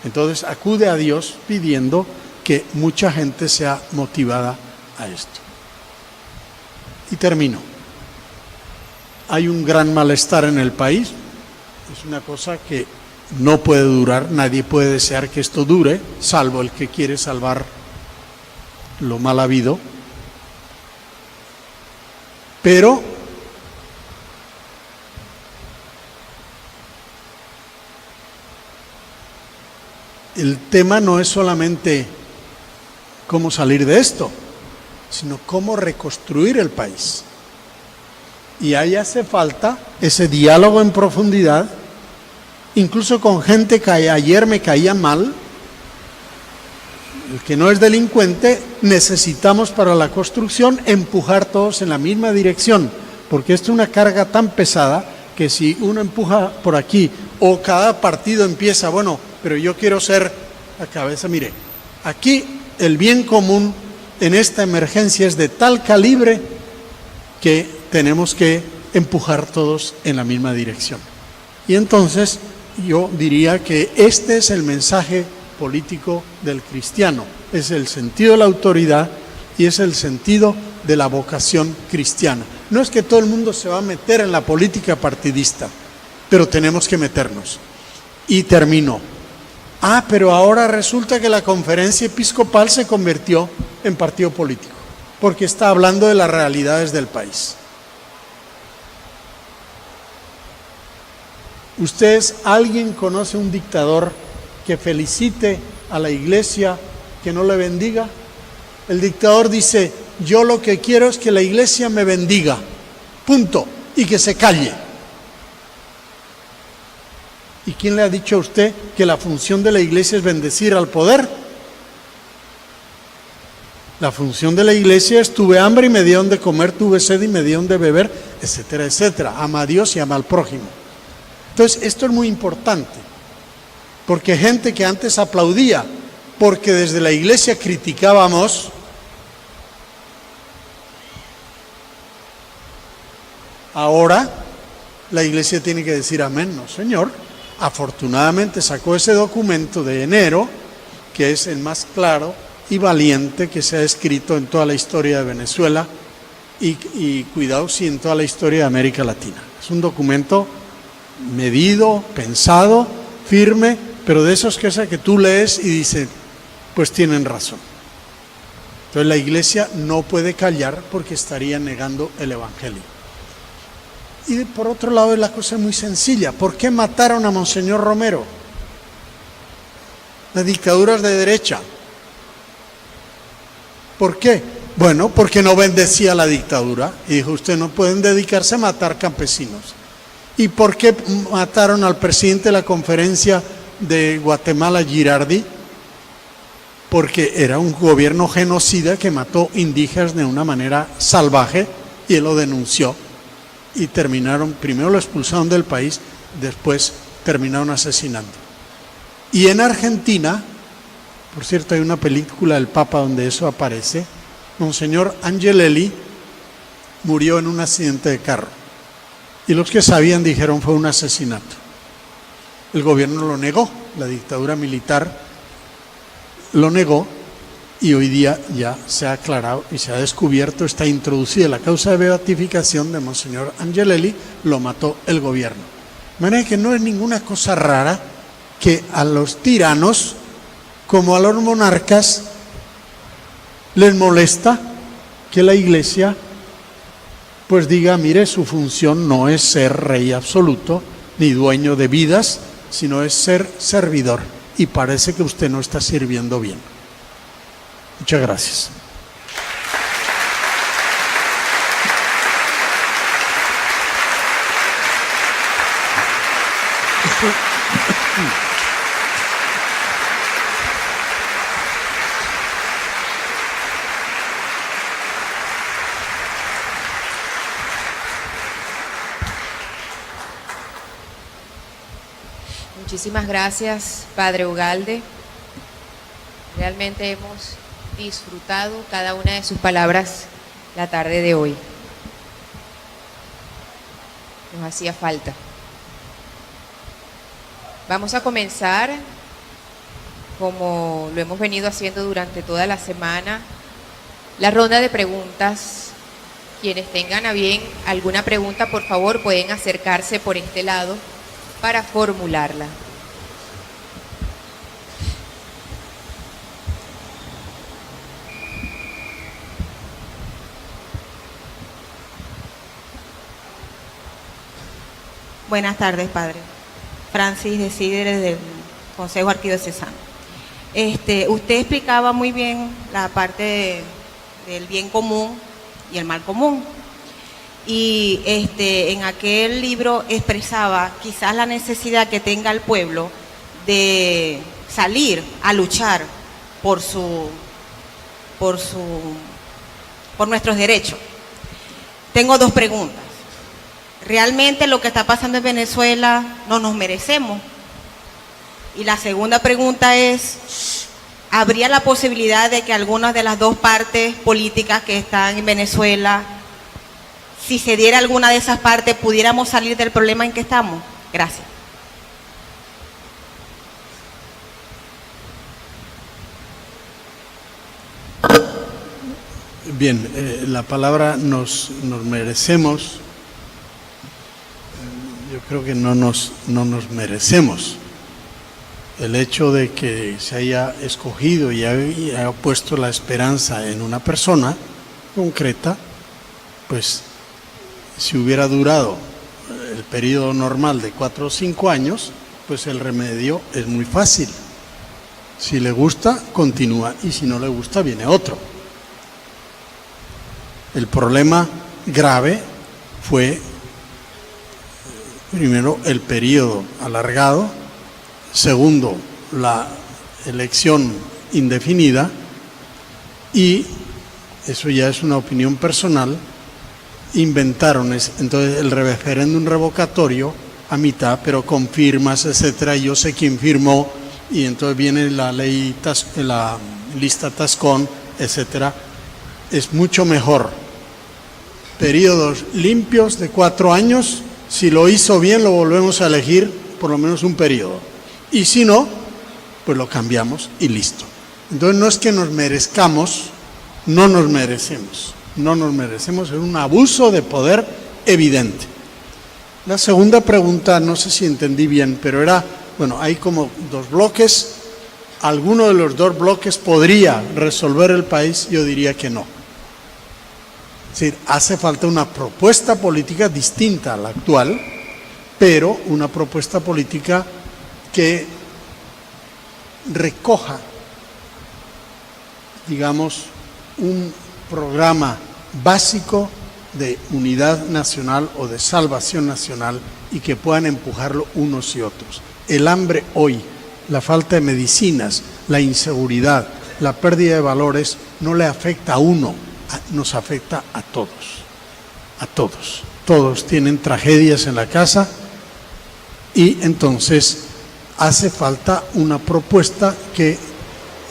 Entonces acude a Dios pidiendo que mucha gente sea motivada a esto. Y termino. Hay un gran malestar en el país, es una cosa que no puede durar, nadie puede desear que esto dure, salvo el que quiere salvar lo mal habido. Pero el tema no es solamente cómo salir de esto, sino cómo reconstruir el país. Y ahí hace falta ese diálogo en profundidad, incluso con gente que ayer me caía mal. El que no es delincuente, necesitamos para la construcción empujar todos en la misma dirección, porque esto es una carga tan pesada que si uno empuja por aquí o cada partido empieza, bueno, pero yo quiero ser la cabeza, mire, aquí el bien común en esta emergencia es de tal calibre que tenemos que empujar todos en la misma dirección. Y entonces yo diría que este es el mensaje político del cristiano, es el sentido de la autoridad y es el sentido de la vocación cristiana. No es que todo el mundo se va a meter en la política partidista, pero tenemos que meternos. Y termino. Pero ahora resulta que la conferencia episcopal se convirtió en partido político, porque está hablando de las realidades del país. ¿Ustedes, alguien conoce un dictador que felicite a la iglesia, que no le bendiga? El dictador dice, yo lo que quiero es que la iglesia me bendiga, punto, y que se calle. ¿Y quién le ha dicho a usted que la función de la iglesia es bendecir al poder? La función de la iglesia es, tuve hambre y me dieron de comer, tuve sed y me dieron de beber, etcétera, etcétera. Ama a Dios y ama al prójimo. Entonces, esto es muy importante. Porque gente que antes aplaudía, porque desde la iglesia criticábamos, ahora la iglesia tiene que decir amén. No, señor, afortunadamente sacó ese documento de enero, que es el más claro y valiente que se ha escrito en toda la historia de Venezuela y cuidado, sí, en toda la historia de América Latina. Es un documento medido, pensado, firme, pero de esos que tú lees y dices, pues tienen razón. Entonces la iglesia no puede callar porque estaría negando el evangelio. Y por otro lado, la cosa es muy sencilla. ¿Por qué mataron a Monseñor Romero? Las dictaduras de derecha. ¿Por qué? Bueno, porque no bendecía la dictadura. Y dijo, ustedes no pueden dedicarse a matar campesinos. ¿Y por qué mataron al presidente de la conferencia de Guatemala, Girardi? Porque era un gobierno genocida que mató indígenas de una manera salvaje y él lo denunció. Y terminaron, primero lo expulsaron del país, después terminaron asesinando. Y en Argentina, por cierto, hay una película del Papa donde eso aparece, Monseñor Angelelli murió en un accidente de carro. Y los que sabían dijeron fue un asesinato. El gobierno lo negó, la dictadura militar lo negó, y hoy día ya se ha aclarado y se ha descubierto, está introducida la causa de beatificación de Monseñor Angelelli, lo mató el gobierno. De manera que no es ninguna cosa rara que a los tiranos, como a los monarcas, les molesta que la iglesia pues diga, mire, su función no es ser rey absoluto, ni dueño de vidas, sino es ser servidor. Y parece que usted no está sirviendo bien. Muchas gracias. Muchísimas gracias, Padre Ugalde. Realmente hemos disfrutado cada una de sus palabras la tarde de hoy. Nos hacía falta. Vamos a comenzar, como lo hemos venido haciendo durante toda la semana, la ronda de preguntas. Quienes tengan a bien alguna pregunta, por favor, pueden acercarse por este lado para formularla. Buenas tardes, padre. Francis de Sidres del Consejo Arquidiocesano. Usted explicaba muy bien la parte del bien común y el mal común. Y en aquel libro expresaba quizás la necesidad que tenga el pueblo de salir a luchar por nuestros derechos. Tengo dos preguntas. ¿Realmente lo que está pasando en Venezuela no nos merecemos? Y la segunda pregunta es, ¿habría la posibilidad de que algunas de las dos partes políticas que están en Venezuela, si se diera alguna de esas partes, pudiéramos salir del problema en que estamos? Gracias. Bien, la palabra nos merecemos. Yo creo que no nos merecemos. El hecho de que se haya escogido y haya puesto la esperanza en una persona concreta, pues si hubiera durado el periodo normal de 4 o 5 años, pues el remedio es muy fácil. Si le gusta, continúa, y si no le gusta, viene otro. El problema grave fue, primero, el periodo alargado, segundo, la elección indefinida, y eso ya es una opinión personal, inventaron entonces el referéndum revocatorio a mitad, pero con firmas, etcétera, y yo sé quién firmó, y entonces viene la ley, la lista Tascón, etcétera. Es mucho mejor periodos limpios de 4 años. Si lo hizo bien, lo volvemos a elegir por lo menos un periodo, y si no, pues lo cambiamos y listo. Entonces no es que nos merezcamos, no nos merecemos, es un abuso de poder evidente. La segunda pregunta, no sé si entendí bien, pero era, bueno, hay como 2 bloques, ¿alguno de los 2 bloques podría resolver el país? Yo diría que no. Es decir, hace falta una propuesta política distinta a la actual, pero una propuesta política que recoja, digamos, un programa básico de unidad nacional o de salvación nacional y que puedan empujarlo unos y otros. El hambre hoy, la falta de medicinas, la inseguridad, la pérdida de valores no le afecta a uno, nos afecta a todos, a todos. Todos tienen tragedias en la casa y entonces hace falta una propuesta que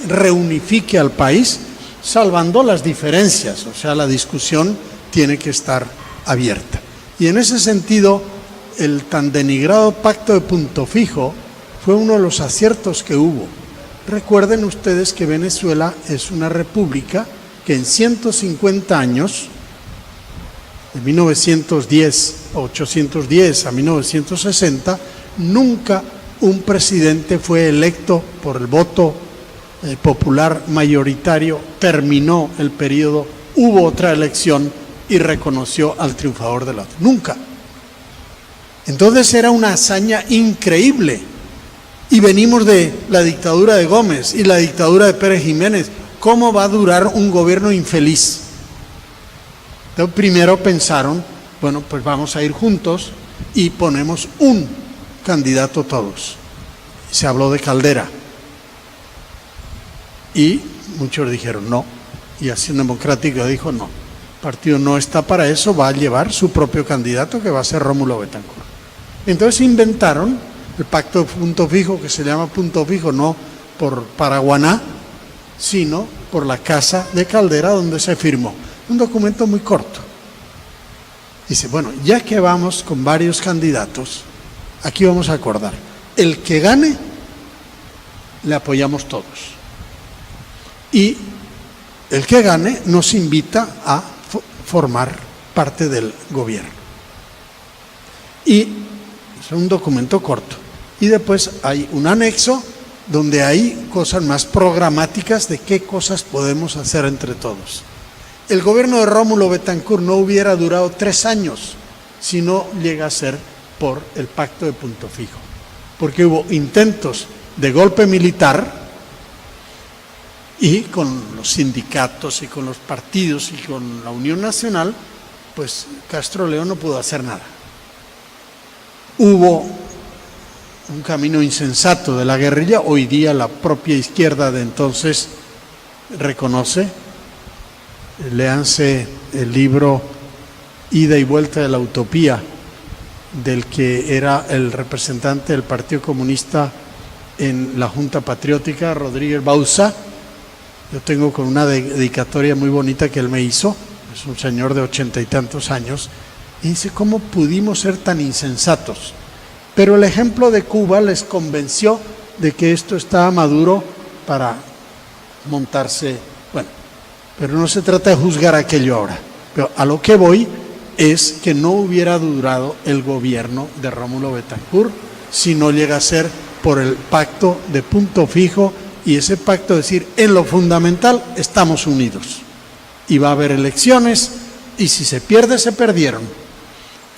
reunifique al país, salvando las diferencias, o sea, la discusión tiene que estar abierta. Y en ese sentido, el tan denigrado pacto de Punto Fijo fue uno de los aciertos que hubo. Recuerden ustedes que Venezuela es una república que en 150 años, de 1910, 810 a 1960, nunca un presidente fue electo por el voto popular mayoritario, terminó el periodo, hubo otra elección y reconoció al triunfador del otro. Nunca. Entonces era una hazaña increíble. Y venimos de la dictadura de Gómez y la dictadura de Pérez Jiménez. ¿Cómo va a durar un gobierno infeliz? Entonces primero pensaron, bueno, pues vamos a ir juntos y ponemos un candidato todos. Se habló de Caldera. Y muchos dijeron no. Y Acción Democrática dijo no. El partido no está para eso, va a llevar su propio candidato que va a ser Rómulo Betancourt. Entonces inventaron el pacto de Punto Fijo, que se llama Punto Fijo no por Paraguaná, sino por la casa de Caldera donde se firmó. Un documento muy corto. Dice, bueno, ya que vamos con varios candidatos, aquí vamos a acordar. El que gane, le apoyamos todos. Y el que gane nos invita a formar parte del gobierno. Y es un documento corto. Y después hay un anexo donde hay cosas más programáticas de qué cosas podemos hacer entre todos. El gobierno de Rómulo Betancourt no hubiera durado 3 años si no llega a ser por el pacto de Punto Fijo, porque hubo intentos de golpe militar y con los sindicatos y con los partidos y con la Unión Nacional, pues Castro León no pudo hacer nada. Hubo un camino insensato de la guerrilla, hoy día la propia izquierda de entonces reconoce. Léanse el libro Ida y Vuelta de la Utopía, del que era el representante del Partido Comunista en la Junta Patriótica, Rodríguez Bauza. Yo tengo con una dedicatoria muy bonita que él me hizo, es un señor de 80 y tantos años, y dice, ¿cómo pudimos ser tan insensatos? Pero el ejemplo de Cuba les convenció de que esto estaba maduro para montarse, bueno, pero no se trata de juzgar aquello ahora. Pero a lo que voy es que no hubiera durado el gobierno de Rómulo Betancourt si no llega a ser por el pacto de Punto Fijo, y ese pacto es decir, en lo fundamental estamos unidos. Y va a haber elecciones, y si se pierde, se perdieron.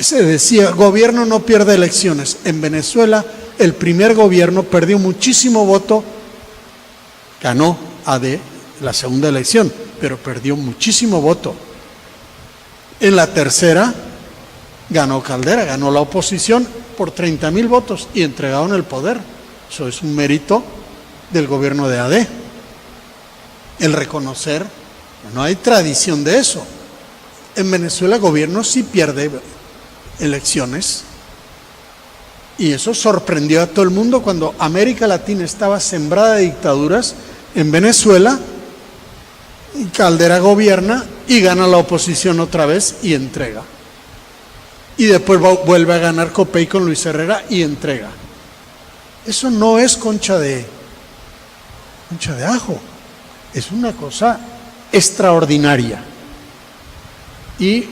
Se decía, gobierno no pierde elecciones. En Venezuela, el primer gobierno perdió muchísimo voto, ganó AD la segunda elección, pero perdió muchísimo voto. En la tercera, ganó Caldera, ganó la oposición por 30,000 votos y entregaron el poder. Eso es un mérito del gobierno de AD. El reconocer, no hay tradición de eso. En Venezuela el gobierno sí pierde elecciones Y eso sorprendió a todo el mundo cuando América Latina estaba sembrada de dictaduras. En Venezuela, Caldera gobierna y gana la oposición otra vez y entrega. Y después vuelve a ganar Copey con Luis Herrera y entrega. Eso no es concha de ajo. Es una cosa extraordinaria. Y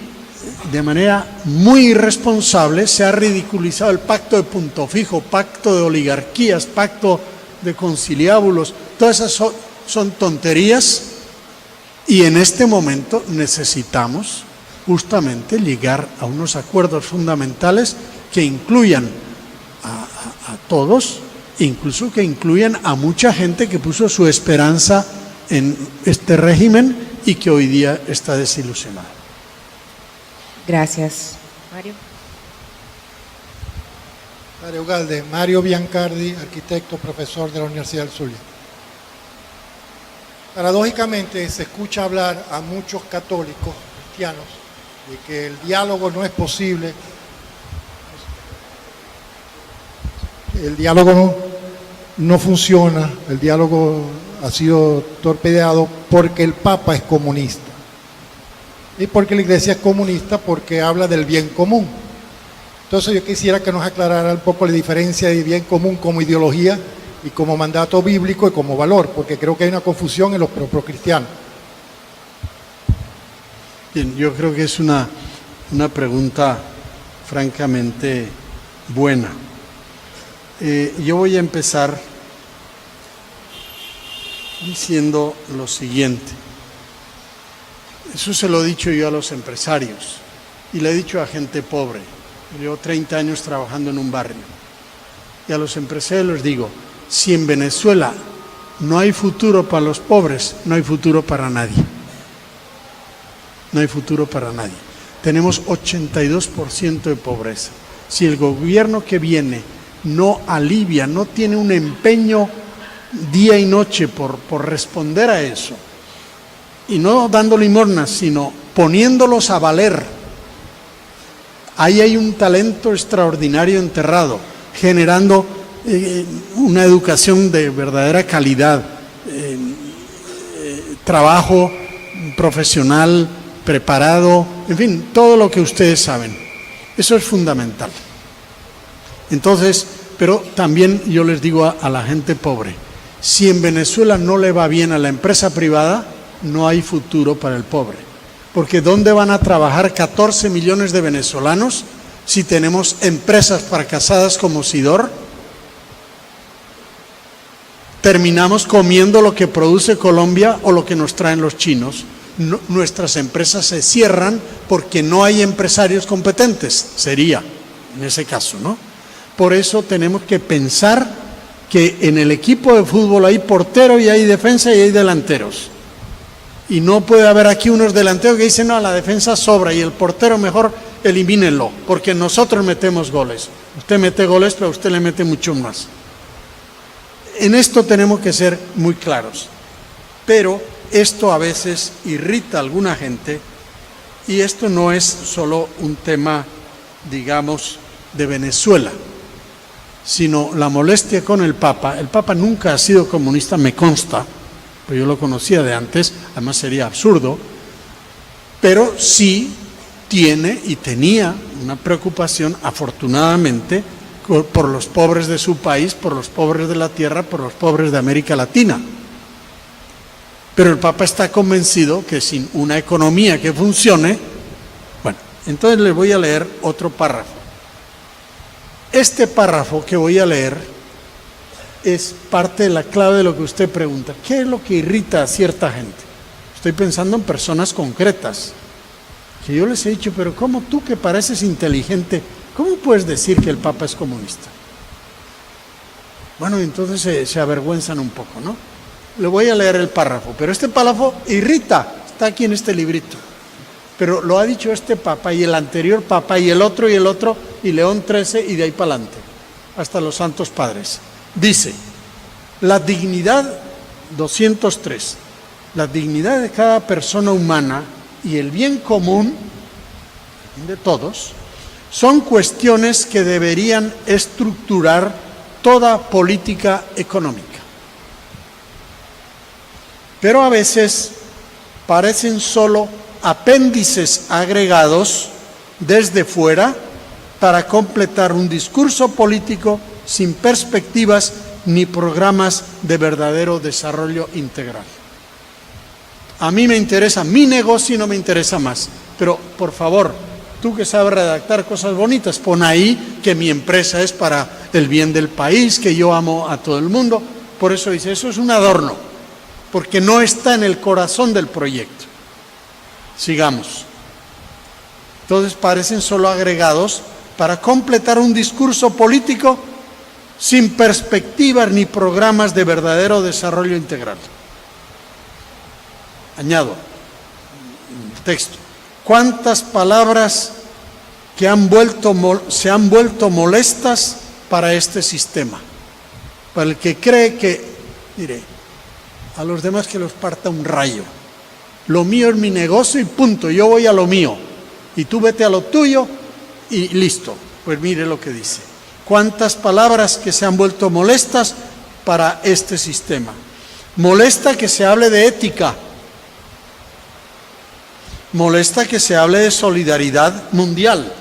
de manera muy irresponsable se ha ridiculizado el pacto de punto fijo, pacto de oligarquías, pacto de conciliábulos. Todas esas son tonterías, y en este momento necesitamos justamente llegar a unos acuerdos fundamentales que incluyan a todos, incluso que incluyan a mucha gente que puso su esperanza en este régimen y que hoy día está desilusionada. Gracias. Mario. Mario Ugalde, Mario Biancardi, arquitecto, profesor de la Universidad del Zulia. Paradójicamente se escucha hablar a muchos católicos cristianos de que el diálogo no es posible, el diálogo no funciona, el diálogo ha sido torpedeado porque el Papa es comunista. Y porque la Iglesia es comunista, porque habla del bien común. Entonces yo quisiera que nos aclarara un poco la diferencia de bien común como ideología y como mandato bíblico y como valor, porque creo que hay una confusión en los propios cristianos. Bien, yo creo que es una pregunta francamente buena. Yo voy a empezar diciendo lo siguiente. Eso se lo he dicho yo a los empresarios y le he dicho a gente pobre. Llevo 30 años trabajando en un barrio. Y a los empresarios les digo, si en Venezuela no hay futuro para los pobres, no hay futuro para nadie. No hay futuro para nadie. Tenemos 82% de pobreza. Si el gobierno que viene no alivia, no tiene un empeño día y noche por responder a eso, y no dando limosnas, sino poniéndolos a valer, ahí hay un talento extraordinario enterrado, generando una educación de verdadera calidad, trabajo profesional, preparado, en fin, todo lo que ustedes saben. Eso es fundamental. Entonces, pero también yo les digo a la gente pobre, si en Venezuela no le va bien a la empresa privada, no hay futuro para el pobre. Porque ¿dónde van a trabajar 14 millones de venezolanos si tenemos empresas fracasadas como Sidor? Terminamos comiendo lo que produce Colombia o lo que nos traen los chinos. Nuestras empresas se cierran porque no hay empresarios competentes, sería en ese caso, ¿no? Por eso tenemos que pensar que en el equipo de fútbol hay portero y hay defensa y hay delanteros. Y no puede haber aquí unos delanteros que dicen, no, la defensa sobra y el portero mejor elimínenlo, porque nosotros metemos goles. Usted mete goles, pero usted le mete mucho más. En esto tenemos que ser muy claros. Pero esto a veces irrita a alguna gente y esto no es solo un tema, digamos, de Venezuela, sino la molestia con el Papa. El Papa nunca ha sido comunista, me consta, pues yo lo conocía de antes, además sería absurdo, pero sí tiene y tenía una preocupación, afortunadamente, por los pobres de su país, por los pobres de la tierra, por los pobres de América Latina. Pero el Papa está convencido que sin una economía que funcione, bueno, entonces les voy a leer otro párrafo. Este párrafo que voy a leer es parte de la clave de lo que usted pregunta. ¿Qué es lo que irrita a cierta gente? Estoy pensando en personas concretas, que yo les he dicho, pero ¿cómo tú que pareces inteligente, cómo puedes decir que el Papa es comunista? Bueno, entonces se avergüenzan un poco, ¿no? Le voy a leer el párrafo, pero este párrafo irrita, está aquí en este librito. Pero lo ha dicho este Papa y el anterior Papa y el otro, y León XIII y de ahí para adelante, hasta los Santos Padres. Dice, la dignidad, 203, la dignidad de cada persona humana y el bien común de todos son cuestiones que deberían estructurar toda política económica. Pero a veces parecen solo apéndices agregados desde fuera para completar un discurso político sin perspectivas ni programas de verdadero desarrollo integral. A mí me interesa mi negocio y no me interesa más. Pero, por favor, tú que sabes redactar cosas bonitas, pon ahí que mi empresa es para el bien del país, que yo amo a todo el mundo. Por eso dice, eso es un adorno, porque no está en el corazón del proyecto. Sigamos. Entonces parecen solo agregados para completar un discurso político sin perspectivas ni programas de verdadero desarrollo integral. Añado el texto. ¿Cuántas palabras que se han vuelto molestas para este sistema? Para el que cree que, mire, a los demás que los parta un rayo. Lo mío es mi negocio y punto, yo voy a lo mío. Y tú vete a lo tuyo y listo. Pues mire lo que dice. ¿Cuántas palabras que se han vuelto molestas para este sistema? Molesta que se hable de ética. Molesta que se hable de solidaridad mundial.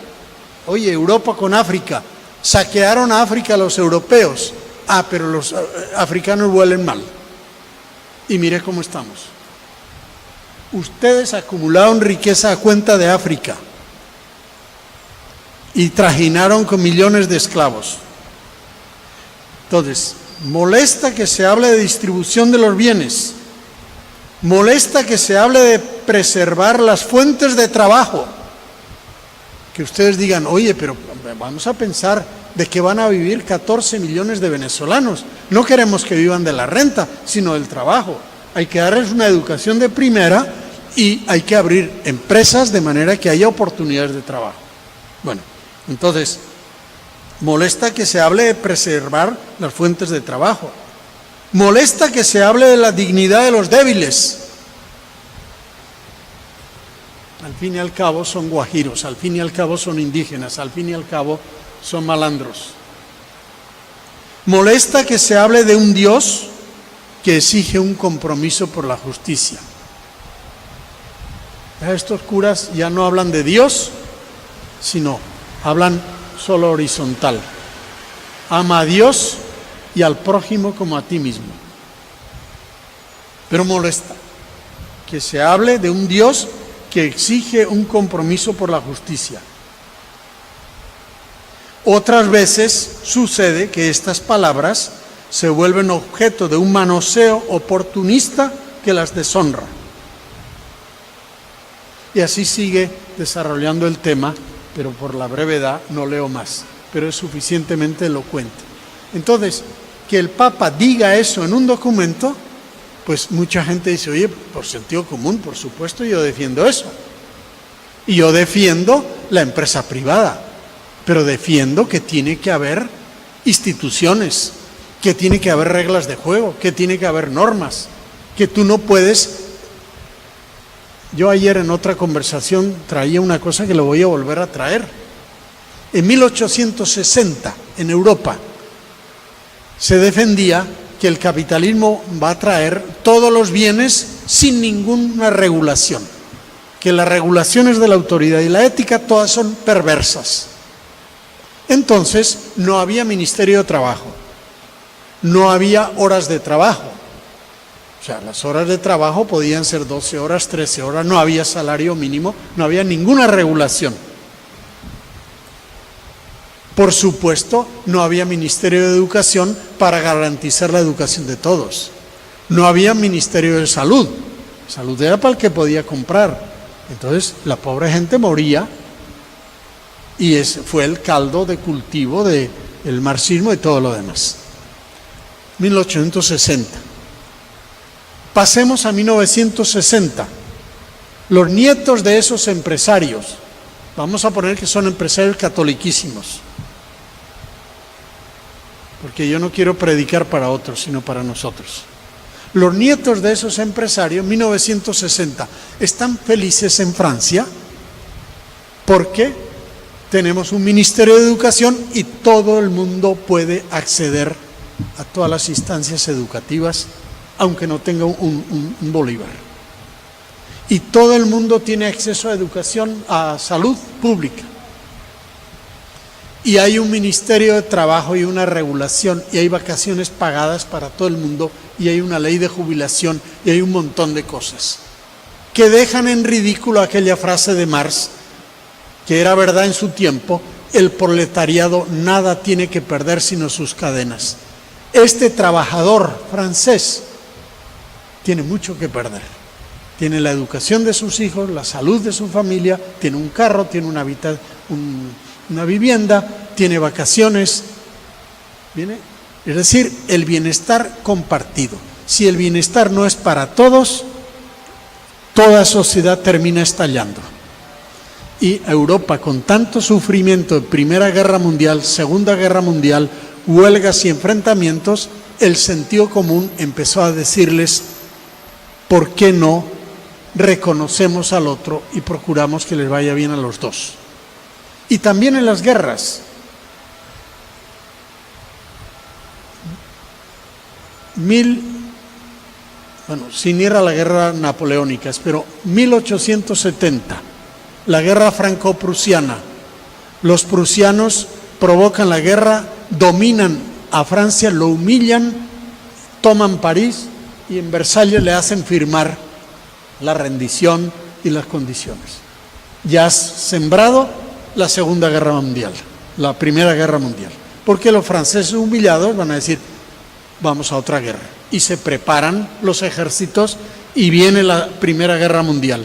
Oye, Europa con África. Saquearon a África los europeos. Ah, pero los africanos huelen mal. Y mire cómo estamos. Ustedes acumularon riqueza a cuenta de África y trajinaron con millones de esclavos. Entonces, molesta que se hable de distribución de los bienes. Molesta que se hable de preservar las fuentes de trabajo. Que ustedes digan, oye, pero vamos a pensar de que van a vivir 14 millones de venezolanos. No queremos que vivan de la renta, sino del trabajo. Hay que darles una educación de primera y hay que abrir empresas de manera que haya oportunidades de trabajo. Bueno, entonces, molesta que se hable de preservar las fuentes de trabajo. Molesta que se hable de la dignidad de los débiles. Al fin y al cabo son guajiros, al fin y al cabo son indígenas, al fin y al cabo son malandros. Molesta que se hable de un Dios que exige un compromiso por la justicia. Estos curas ya no hablan de Dios, sino hablan solo horizontal. Ama a Dios y al prójimo como a ti mismo. Pero molesta que se hable de un Dios que exige un compromiso por la justicia. Otras veces sucede que estas palabras se vuelven objeto de un manoseo oportunista que las deshonra. Y así sigue desarrollando el tema, pero por la brevedad no leo más, pero es suficientemente elocuente. Entonces, que el Papa diga eso en un documento, pues mucha gente dice, oye, por sentido común, por supuesto, yo defiendo eso. Y yo defiendo la empresa privada, pero defiendo que tiene que haber instituciones, que tiene que haber reglas de juego, que tiene que haber normas, que tú no puedes. Yo ayer en otra conversación traía una cosa que lo voy a volver a traer. En 1860, en Europa, se defendía que el capitalismo va a traer todos los bienes sin ninguna regulación, que las regulaciones de la autoridad y la ética todas son perversas. Entonces no había Ministerio de Trabajo, no había horas de trabajo. O sea, las horas de trabajo podían ser 12 horas, 13 horas, no había salario mínimo, no había ninguna regulación. Por supuesto, no había Ministerio de Educación para garantizar la educación de todos. No había Ministerio de Salud. Salud era para el que podía comprar. Entonces, la pobre gente moría y ese fue el caldo de cultivo del marxismo y todo lo demás. 1860. Pasemos a 1960. Los nietos de esos empresarios, vamos a poner que son empresarios catoliquísimos, porque yo no quiero predicar para otros, sino para nosotros. Los nietos de esos empresarios, 1960, están felices en Francia porque tenemos un Ministerio de Educación y todo el mundo puede acceder a todas las instancias educativas, aunque no tenga un bolívar. Y todo el mundo tiene acceso a educación, a salud pública. Y hay un Ministerio de Trabajo y una regulación, y hay vacaciones pagadas para todo el mundo, y hay una ley de jubilación, y hay un montón de cosas que dejan en ridículo aquella frase de Marx, que era verdad en su tiempo: el proletariado nada tiene que perder sino sus cadenas. Este trabajador francés tiene mucho que perder. Tiene la educación de sus hijos, la salud de su familia, tiene un carro, tiene una vivienda, tiene vacaciones. ¿Viene? Es decir, el bienestar compartido. Si el bienestar no es para todos, toda sociedad termina estallando. Y Europa, con tanto sufrimiento de Primera Guerra Mundial, Segunda Guerra Mundial, huelgas y enfrentamientos, el sentido común empezó a decirles: ¿por qué no reconocemos al otro y procuramos que les vaya bien a los dos? Y también en las guerras. Sin ir a la guerra napoleónica, pero 1870, la guerra franco-prusiana. Los prusianos provocan la guerra, dominan a Francia, lo humillan, toman París y en Versalles le hacen firmar la rendición y las condiciones. Ya has sembrado la Segunda Guerra Mundial, la Primera Guerra Mundial, porque los franceses humillados van a decir: vamos a otra guerra, y se preparan los ejércitos y viene la Primera Guerra Mundial.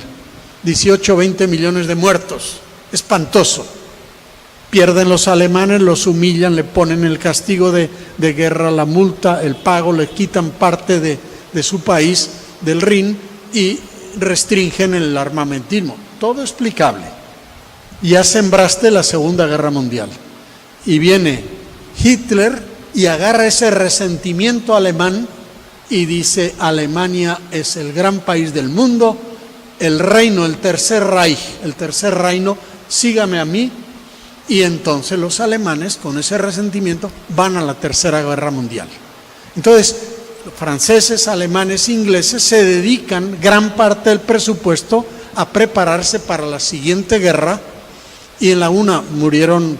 18, 20 millones de muertos, espantoso. Pierden los alemanes, los humillan, le ponen el castigo de guerra, la multa, el pago, le quitan parte de su país, del Rin, y restringen el armamentismo. Todo explicable. Ya sembraste la Segunda Guerra Mundial. Y viene Hitler y agarra ese resentimiento alemán y dice: Alemania es el gran país del mundo, el reino, el Tercer Reich, el Tercer Reino, sígame a mí. Y entonces los alemanes, con ese resentimiento, van a la Tercera Guerra Mundial. Entonces, franceses, alemanes, ingleses se dedican gran parte del presupuesto a prepararse para la siguiente guerra, y en la una murieron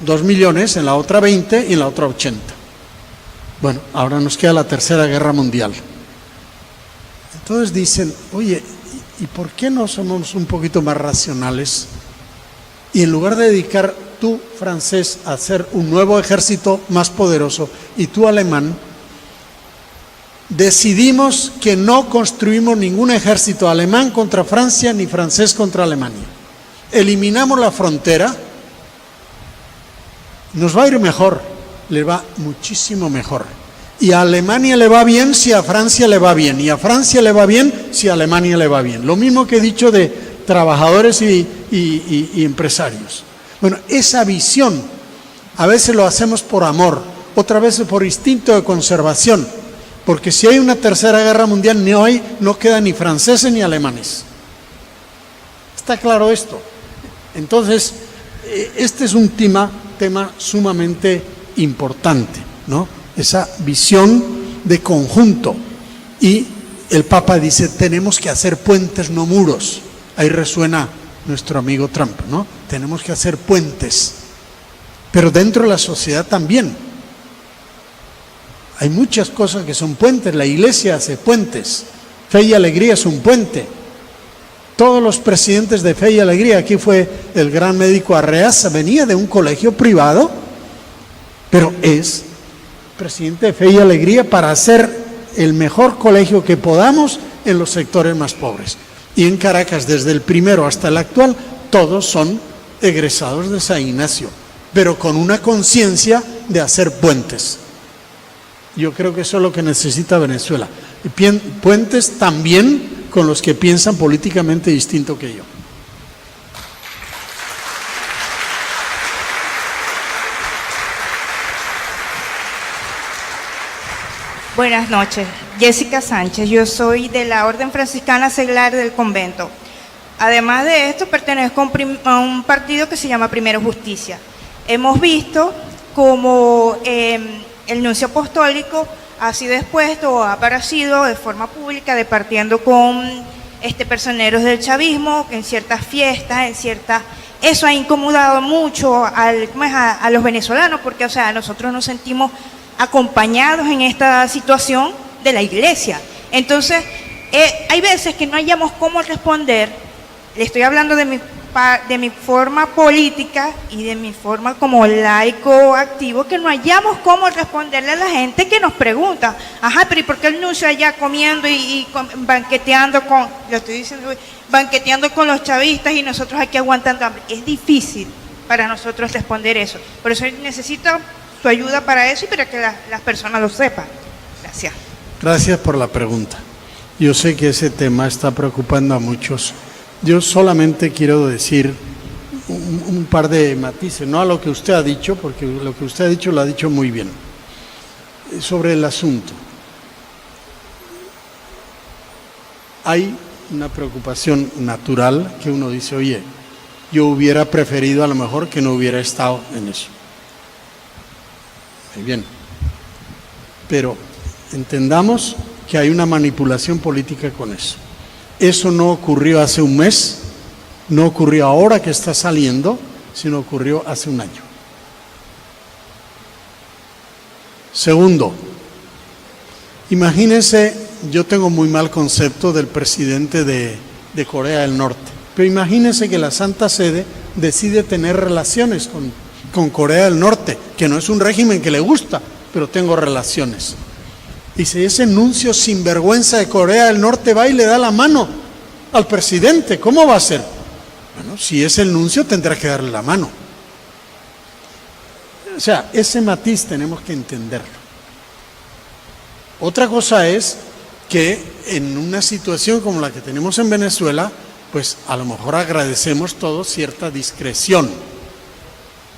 2 millones, en la otra 20 y en la otra 80. Bueno, ahora nos queda la Tercera Guerra Mundial. Entonces dicen: oye, ¿y por qué no somos un poquito más racionales? Y en lugar de dedicar tú, francés, a hacer un nuevo ejército más poderoso, y tú, alemán, decidimos que no construimos ningún ejército alemán contra Francia ni francés contra Alemania. Eliminamos la frontera, nos va a ir mejor, le va muchísimo mejor. Y a Alemania le va bien si a Francia le va bien, y a Francia le va bien si a Alemania le va bien. Lo mismo que he dicho de trabajadores y empresarios. Bueno, esa visión a veces lo hacemos por amor, otras veces por instinto de conservación, porque si hay una Tercera Guerra Mundial no quedan ni franceses ni alemanes. ¿Está claro esto? Entonces, este es un tema sumamente importante, ¿no? Esa visión de conjunto. Y el Papa dice: tenemos que hacer puentes, no muros. Ahí resuena nuestro amigo Trump, ¿no? Tenemos que hacer puentes, pero dentro de la sociedad también. Hay muchas cosas que son puentes. La iglesia hace puentes. Fe y Alegría es un puente. Todos los presidentes de Fe y Alegría, aquí fue el gran médico Arreaza, venía de un colegio privado, pero es presidente de Fe y Alegría para hacer el mejor colegio que podamos en los sectores más pobres. Y en Caracas, desde el primero hasta el actual, todos son egresados de San Ignacio, pero con una conciencia de hacer puentes. Yo creo que eso es lo que necesita Venezuela. Y puentes también con los que piensan políticamente distinto que yo. Buenas noches, Jessica Sánchez, yo soy de la Orden Franciscana Seglar del Convento. Además de esto, pertenezco a un partido que se llama Primero Justicia. Hemos visto como el nuncio apostólico ha sido expuesto o ha aparecido de forma pública departiendo con personeros del chavismo en ciertas fiestas, Eso ha incomodado mucho a los venezolanos porque, o sea, nosotros nos sentimos acompañados en esta situación de la iglesia. Entonces, hay veces que no hayamos cómo responder. Le estoy hablando de mi forma política y de mi forma como laico activo, que no hayamos cómo responderle a la gente que nos pregunta, ajá, pero ¿y por qué el nuncio allá comiendo banqueteando con los chavistas y nosotros aquí aguantando hambre? Es difícil para nosotros responder eso. Por eso necesito su ayuda para eso y para que las personas lo sepan. Gracias. Gracias por la pregunta. Yo sé que ese tema está preocupando a muchos. Yo solamente quiero decir un par de matices, no a lo que usted ha dicho, porque lo que usted ha dicho lo ha dicho muy bien, sobre el asunto. Hay una preocupación natural que uno dice, oye, yo hubiera preferido a lo mejor que no hubiera estado en eso. Muy bien. Pero entendamos que hay una manipulación política con eso. Eso no ocurrió hace un mes, no ocurrió ahora que está saliendo, sino ocurrió hace un año. Segundo, imagínense, yo tengo muy mal concepto del presidente de Corea del Norte, pero imagínense que la Santa Sede decide tener relaciones con Corea del Norte, que no es un régimen que le gusta, pero tengo relaciones. Y si ese nuncio sinvergüenza de Corea del Norte va y le da la mano al presidente, ¿cómo va a ser? Bueno, si es el nuncio tendrá que darle la mano. O sea, ese matiz tenemos que entenderlo. Otra cosa es que en una situación como la que tenemos en Venezuela, pues a lo mejor agradecemos todos cierta discreción.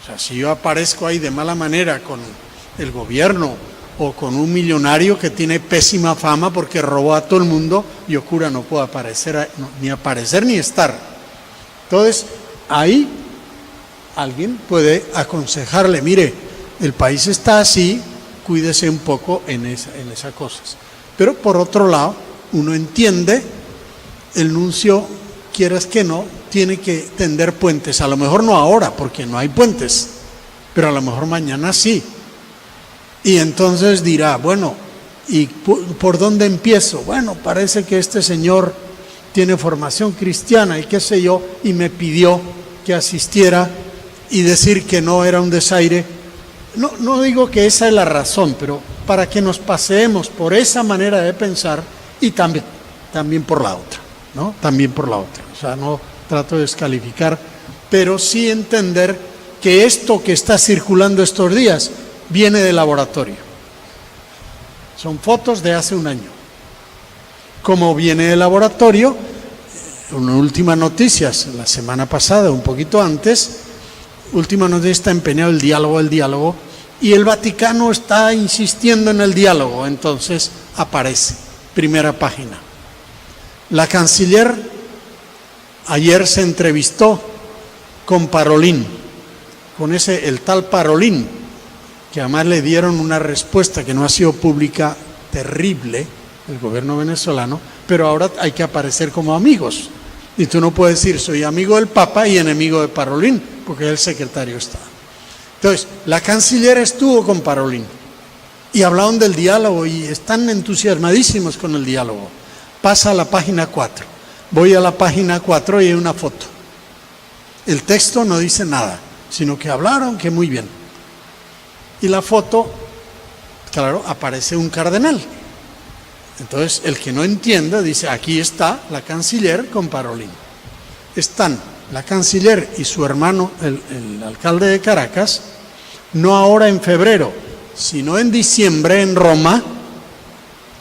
O sea, si yo aparezco ahí de mala manera con el gobierno o con un millonario que tiene pésima fama porque robó a todo el mundo, yo cura no puedo ni aparecer ni estar. Entonces, ahí alguien puede aconsejarle, mire, el país está así, cuídese un poco en esas cosas. Pero por otro lado, uno entiende, el nuncio, quieras que no, tiene que tender puentes, a lo mejor no ahora, porque no hay puentes, pero a lo mejor mañana sí. Y entonces dirá, bueno, ¿y por dónde empiezo? Bueno, parece que este señor tiene formación cristiana y qué sé yo, y me pidió que asistiera y decir que no era un desaire. No digo que esa es la razón, pero para que nos paseemos por esa manera de pensar y también por la otra, ¿no? También por la otra. O sea, no trato de descalificar, pero sí entender que esto que está circulando estos días viene de laboratorio. Son fotos de hace un año. Como viene de laboratorio, una última noticia, la semana pasada, un poquito antes, última noticia, está empeñado el diálogo, y el Vaticano está insistiendo en el diálogo, entonces aparece, primera página. La canciller ayer se entrevistó con Parolin, con el tal Parolin, que además le dieron una respuesta que no ha sido pública, terrible, el gobierno venezolano, pero ahora hay que aparecer como amigos. Y tú no puedes decir, soy amigo del Papa y enemigo de Parolin, porque el secretario de Estado. Entonces, la canciller estuvo con Parolin y hablaron del diálogo y están entusiasmadísimos con el diálogo. Pasa a la página 4. Voy a la página 4 y hay una foto. El texto no dice nada, sino que hablaron que muy bien. Y la foto, claro, aparece un cardenal. Entonces, el que no entiende dice, aquí está la canciller con Parolin. Están la canciller y su hermano, el alcalde de Caracas, no ahora en febrero, sino en diciembre en Roma,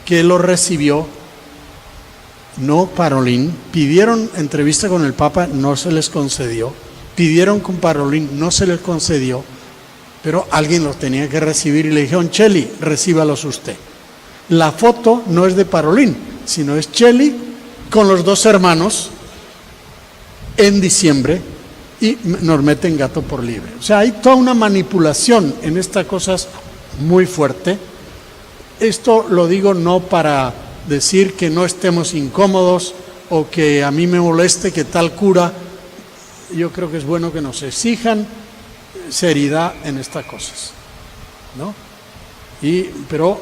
que lo recibió, no Parolin. Pidieron entrevista con el Papa, no se les concedió. Pidieron con Parolin, no se les concedió. Pero alguien los tenía que recibir y le dijeron, Cheli, recíbalos usted. La foto no es de Parolin, sino es Cheli con los dos hermanos en diciembre y nos meten gato por liebre. O sea, hay toda una manipulación en estas cosas muy fuerte. Esto lo digo no para decir que no estemos incómodos o que a mí me moleste que tal cura. Yo creo que es bueno que nos exijan seriedad en estas cosas, ¿no? Pero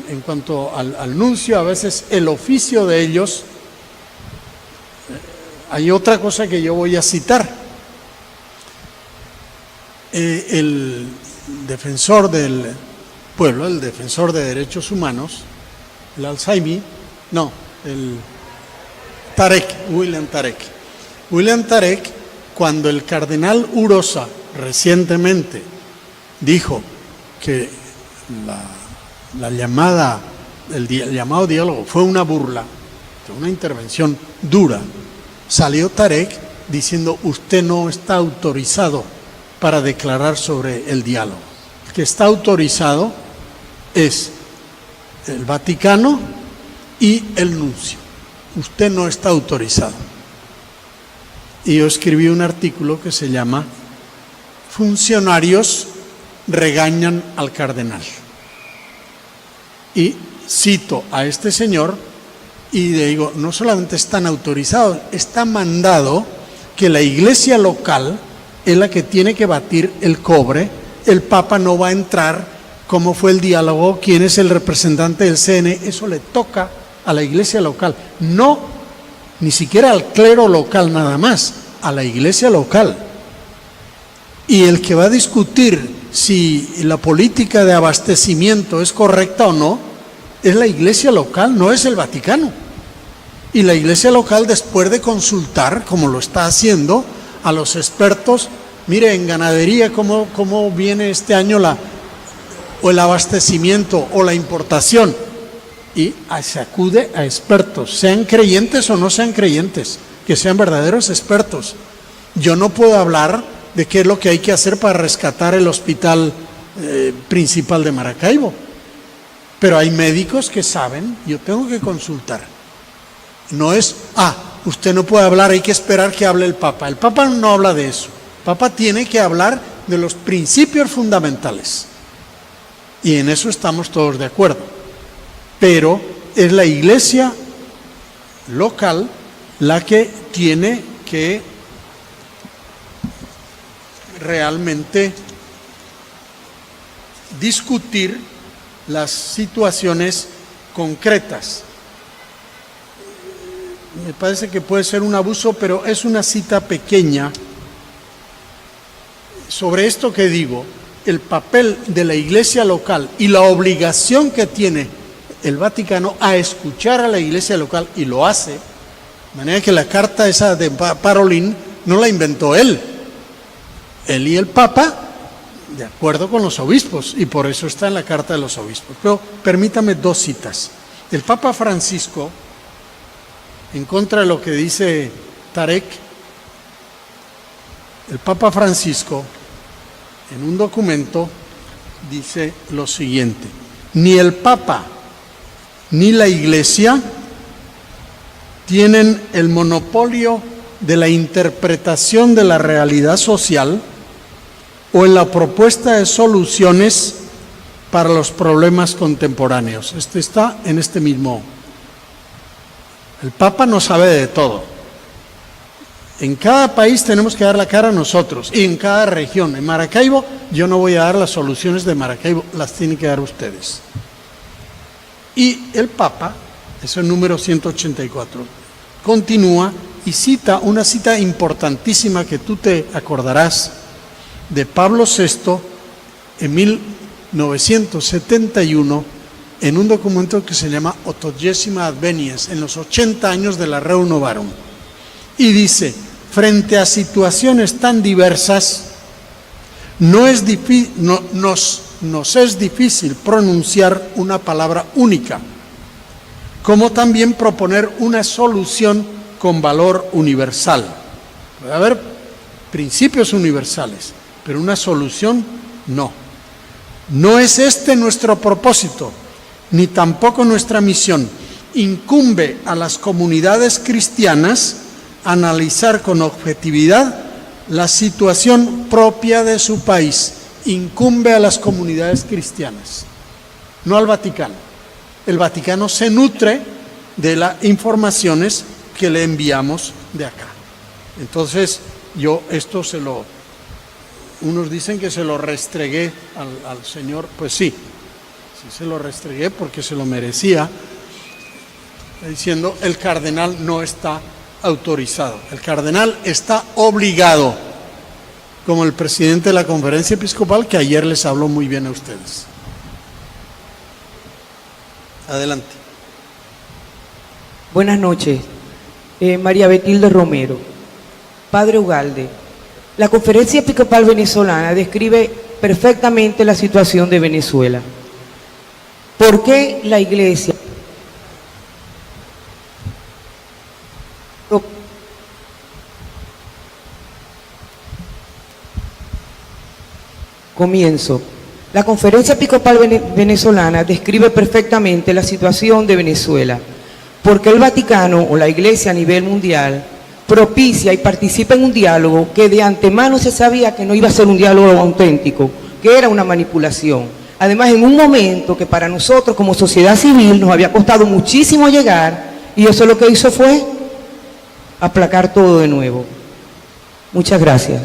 en cuanto al nuncio, a veces el oficio de ellos, hay otra cosa que yo voy a citar. El defensor del pueblo, el defensor de derechos humanos, el Alzheimer, no, el William Tarek. William Tarek, cuando el cardenal Urosa recientemente dijo que el llamado diálogo fue una burla, una intervención dura, salió Tarek diciendo: usted no está autorizado para declarar sobre el diálogo. El que está autorizado es el Vaticano y el nuncio. Usted no está autorizado. Y yo escribí un artículo que se llama Funcionarios regañan al cardenal. Y cito a este señor y le digo, no solamente están autorizados, está mandado que la iglesia local es la que tiene que batir el cobre. El Papa no va a entrar. ¿Cómo fue el diálogo? ¿Quién es el representante del CN? Eso le toca a la iglesia local. No, ni siquiera al clero local nada más, a la iglesia local. Y el que va a discutir si la política de abastecimiento es correcta o no, es la iglesia local, no es el Vaticano. Y la iglesia local, después de consultar, como lo está haciendo, a los expertos, mire, en ganadería, ¿cómo viene este año o el abastecimiento o la importación? Y se acude a expertos, sean creyentes o no sean creyentes, que sean verdaderos expertos. Yo no puedo hablar de qué es lo que hay que hacer para rescatar el hospital principal de Maracaibo, pero hay médicos que saben. Yo tengo que consultar. No es, usted no puede hablar, hay que esperar que hable el Papa. El Papa no habla de eso. El Papa tiene que hablar de los principios fundamentales. Y en eso estamos todos de acuerdo. Pero es la iglesia local la que tiene que realmente discutir las situaciones concretas. Me parece que puede ser un abuso, pero es una cita pequeña sobre esto que digo, el papel de la iglesia local y la obligación que tiene el Vaticano a escuchar a la iglesia local, y lo hace, de manera que la carta esa de Parolin no la inventó él y el Papa, de acuerdo con los obispos, y por eso está en la carta de los obispos. Pero permítame dos citas. El Papa Francisco, en contra de lo que dice Tarek, el Papa Francisco, en un documento, dice lo siguiente: ni el Papa ni la Iglesia tienen el monopolio de la interpretación de la realidad social o en la propuesta de soluciones para los problemas contemporáneos. Está en este mismo. El Papa no sabe de todo. En cada país tenemos que dar la cara a nosotros, y en cada región. En Maracaibo yo no voy a dar las soluciones de Maracaibo, las tienen que dar ustedes. Y el Papa, eso es el número 184, continúa y cita una cita importantísima que tú te acordarás de Pablo VI en 1971, en un documento que se llama Ottogésima Adveniens, en los 80 años de la Rerum Novarum. Y dice: frente a situaciones tan diversas, nos es difícil pronunciar una palabra única, como también proponer una solución con valor universal. Puede haber principios universales, pero una solución no. No es este nuestro propósito, ni tampoco nuestra misión. Incumbe a las comunidades cristianas analizar con objetividad la situación propia de su país. Incumbe a las comunidades cristianas, no al Vaticano. El Vaticano se nutre de las informaciones que le enviamos de acá. Entonces, yo esto unos dicen que se lo restregué al señor, pues sí se lo restregué porque se lo merecía, diciendo el cardenal no está autorizado, el cardenal está obligado, como el presidente de la conferencia episcopal, que ayer les habló muy bien a ustedes. Adelante. Buenas noches. María Betilde Romero. Padre Ugalde, la Conferencia Episcopal Venezolana describe perfectamente la situación de Venezuela. ¿Por qué la Iglesia? Comienzo. La Conferencia Episcopal Venezolana describe perfectamente la situación de Venezuela, porque el Vaticano o la Iglesia a nivel mundial propicia y participa en un diálogo que de antemano se sabía que no iba a ser un diálogo auténtico, que era una manipulación. Además, en un momento que para nosotros como sociedad civil nos había costado muchísimo llegar, y eso lo que hizo fue aplacar todo de nuevo. Muchas gracias.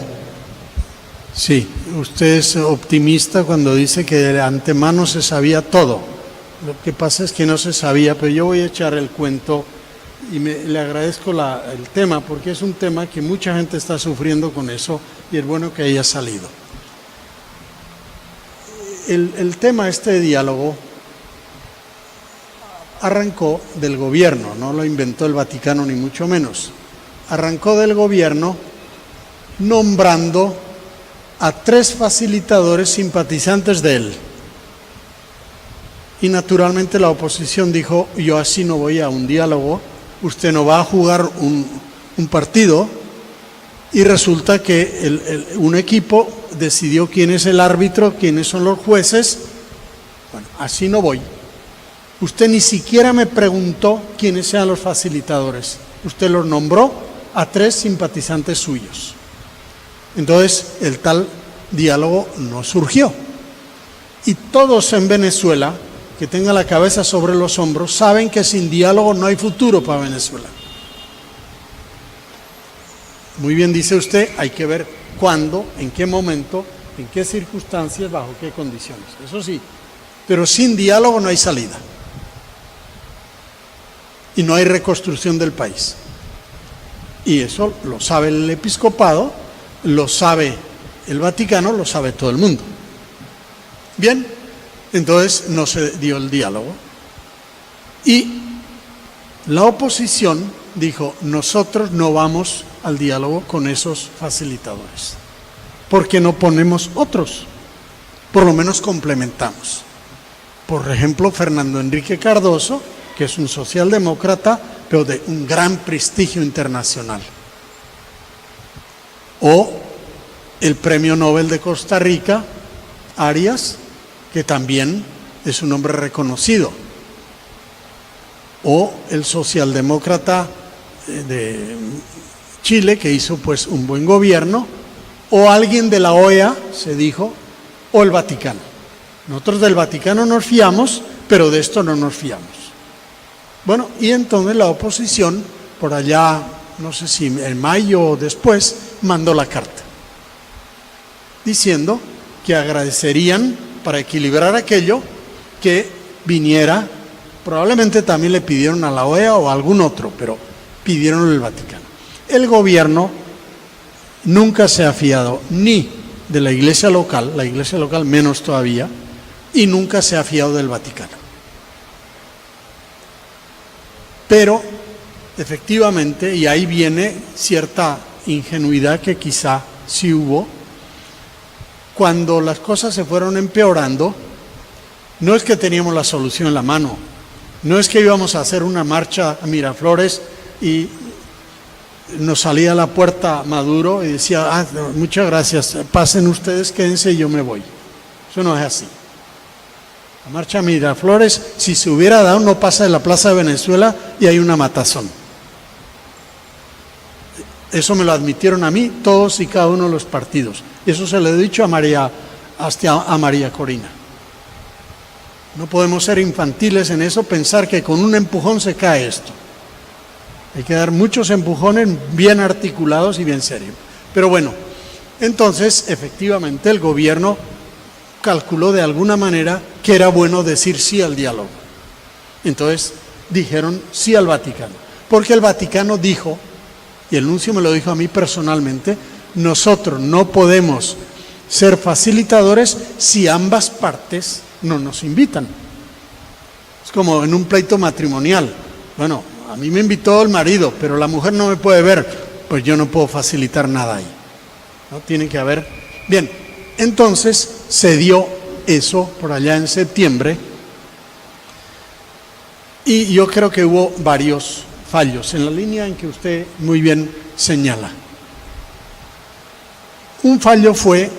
Sí, usted es optimista cuando dice que de antemano se sabía todo. Lo que pasa es que no se sabía, pero yo voy a echar el cuento y le agradezco el tema, porque es un tema que mucha gente está sufriendo con eso y es bueno que haya salido. El tema de diálogo arrancó del gobierno, no lo inventó el Vaticano ni mucho menos. Arrancó del gobierno nombrando a 3 facilitadores simpatizantes de él. Y naturalmente la oposición dijo, yo así no voy a un diálogo, usted no va a jugar un partido, y resulta que un equipo decidió quién es el árbitro, quiénes son los jueces. Bueno, así no voy. Usted ni siquiera me preguntó quiénes sean los facilitadores. Usted los nombró a 3 simpatizantes suyos. Entonces, el tal diálogo no surgió. Y todos en Venezuela, que tengan la cabeza sobre los hombros, saben que sin diálogo no hay futuro para Venezuela. Muy bien dice usted, hay que ver cuándo, en qué momento, en qué circunstancias, bajo qué condiciones. Eso sí, pero sin diálogo no hay salida. Y no hay reconstrucción del país. Y eso lo sabe el episcopado, lo sabe el Vaticano, lo sabe todo el mundo. Bien, entonces no se dio el diálogo. Y la oposición dijo, nosotros no vamos al diálogo con esos facilitadores, porque no ponemos otros, por lo menos complementamos. Por ejemplo, Fernando Enrique Cardoso, que es un socialdemócrata, pero de un gran prestigio internacional. O el Premio Nobel de Costa Rica, Arias, que también es un hombre reconocido. O el socialdemócrata de Chile, que hizo pues un buen gobierno, o alguien de la OEA, se dijo, o el Vaticano. Nosotros del Vaticano nos fiamos, pero de esto no nos fiamos. Bueno, y entonces la oposición, por allá, no sé si en mayo o después, mandó la carta, diciendo que agradecerían, para equilibrar aquello, que viniera, probablemente también le pidieron a la OEA o a algún otro, pero pidieron el Vaticano. El gobierno nunca se ha fiado ni de la iglesia local menos todavía, y nunca se ha fiado del Vaticano. Pero, efectivamente, y ahí viene cierta ingenuidad que quizá sí hubo, cuando las cosas se fueron empeorando, no es que teníamos la solución en la mano, no es que íbamos a hacer una marcha a Miraflores y nos salía a la puerta Maduro y decía, muchas gracias, pasen ustedes, quédense y yo me voy. Eso no es así. La marcha a Miraflores, si se hubiera dado, no pasa de la Plaza de Venezuela y hay una matazón. Eso me lo admitieron a mí todos y cada uno de los partidos. Eso se lo he dicho a María Corina. No podemos ser infantiles en eso, pensar que con un empujón se cae esto. Hay que dar muchos empujones bien articulados y bien serios. Pero bueno, entonces efectivamente el gobierno calculó de alguna manera que era bueno decir sí al diálogo. Entonces dijeron sí al Vaticano, porque el Vaticano dijo, y el nuncio me lo dijo a mí personalmente, nosotros no podemos ser facilitadores si ambas partes no nos invitan. Es como en un pleito matrimonial. Bueno, a mí me invitó el marido, pero la mujer no me puede ver, pues yo no puedo facilitar nada ahí. ¿No? Tiene que haber. Bien, entonces se dio eso por allá en septiembre y yo creo que hubo varios fallos en la línea en que usted muy bien señala. Un fallo fue,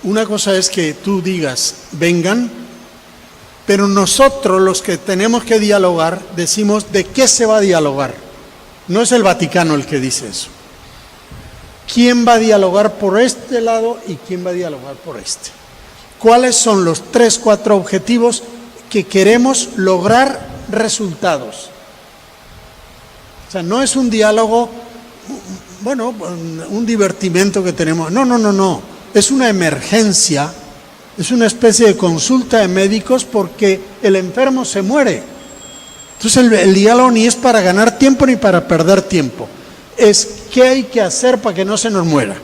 una cosa es que tú digas, vengan, pero nosotros los que tenemos que dialogar decimos de qué se va a dialogar. No es el Vaticano el que dice eso. ¿Quién va a dialogar por este lado y quién va a dialogar por este? ¿Cuáles son los 3, 4 objetivos que queremos lograr resultados? O sea, no es un diálogo, bueno, un divertimento que tenemos. No. Es una emergencia, es una especie de consulta de médicos porque el enfermo se muere. Entonces el diálogo ni es para ganar tiempo ni para perder tiempo. Es qué hay que hacer para que no se nos muera.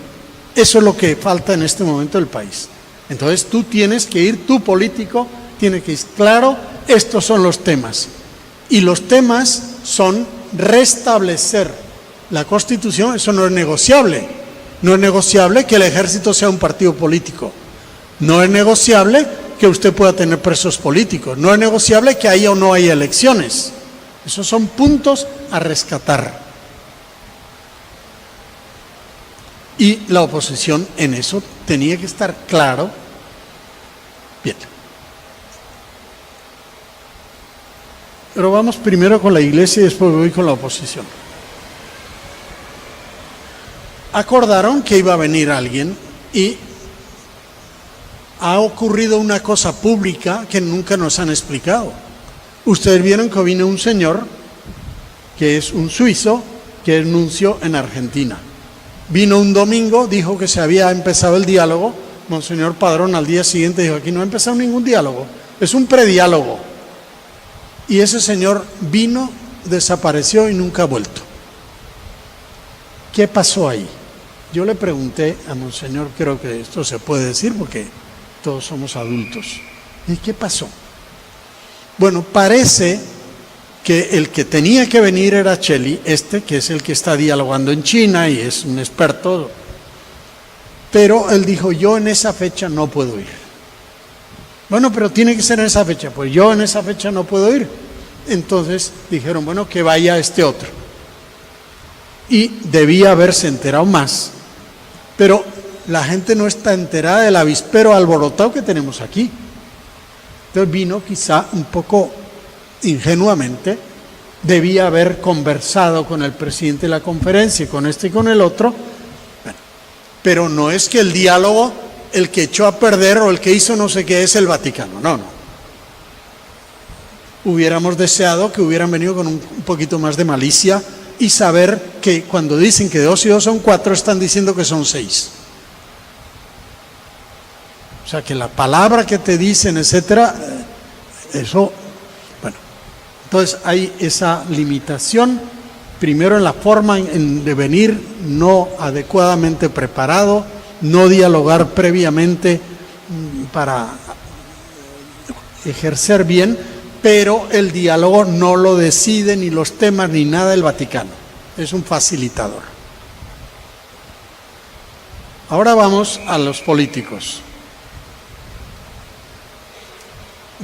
Eso es lo que falta en este momento del país. Entonces tú tienes que ir, tu político tiene que ir claro, estos son los temas. Y los temas son restablecer la Constitución, eso no es negociable. No es negociable que el ejército sea un partido político. No es negociable que usted pueda tener presos políticos. No es negociable que haya o no haya elecciones. Esos son puntos a rescatar. Y la oposición en eso tenía que estar claro. Bien. Pero vamos primero con la iglesia y después voy con la oposición. Acordaron que iba a venir alguien y ha ocurrido una cosa pública que nunca nos han explicado. Ustedes vieron que vino un señor que es un suizo que es nuncio en Argentina. Vino un domingo, dijo que se había empezado el diálogo. Monseñor Padrón al día siguiente dijo, aquí no ha empezado ningún diálogo, es un prediálogo. Y ese señor vino, desapareció y nunca ha vuelto. ¿Qué pasó ahí? Yo le pregunté a Monseñor, creo que esto se puede decir porque todos somos adultos. ¿Y qué pasó? Bueno, parece que el que tenía que venir era Cheli, que es el que está dialogando en China y es un experto. Pero él dijo, yo en esa fecha no puedo ir. Bueno, pero tiene que ser en esa fecha. Pues yo en esa fecha no puedo ir. Entonces dijeron, bueno, que vaya este otro. Y debía haberse enterado más. Pero la gente no está enterada del avispero alborotado que tenemos aquí. Entonces vino quizá un poco ingenuamente, debía haber conversado con el presidente de la conferencia, con este y con el otro. Bueno, pero no es que el diálogo, el que echó a perder o el que hizo no sé qué es el Vaticano, no. Hubiéramos deseado que hubieran venido con un poquito más de malicia y saber que cuando dicen que 2 y 2 son 4, están diciendo que son 6. O sea, que la palabra que te dicen, etcétera, eso, bueno. Entonces hay esa limitación, primero en la forma de venir no adecuadamente preparado, no dialogar previamente para ejercer bien, pero el diálogo no lo decide ni los temas ni nada el Vaticano, es un facilitador. Ahora vamos a los políticos.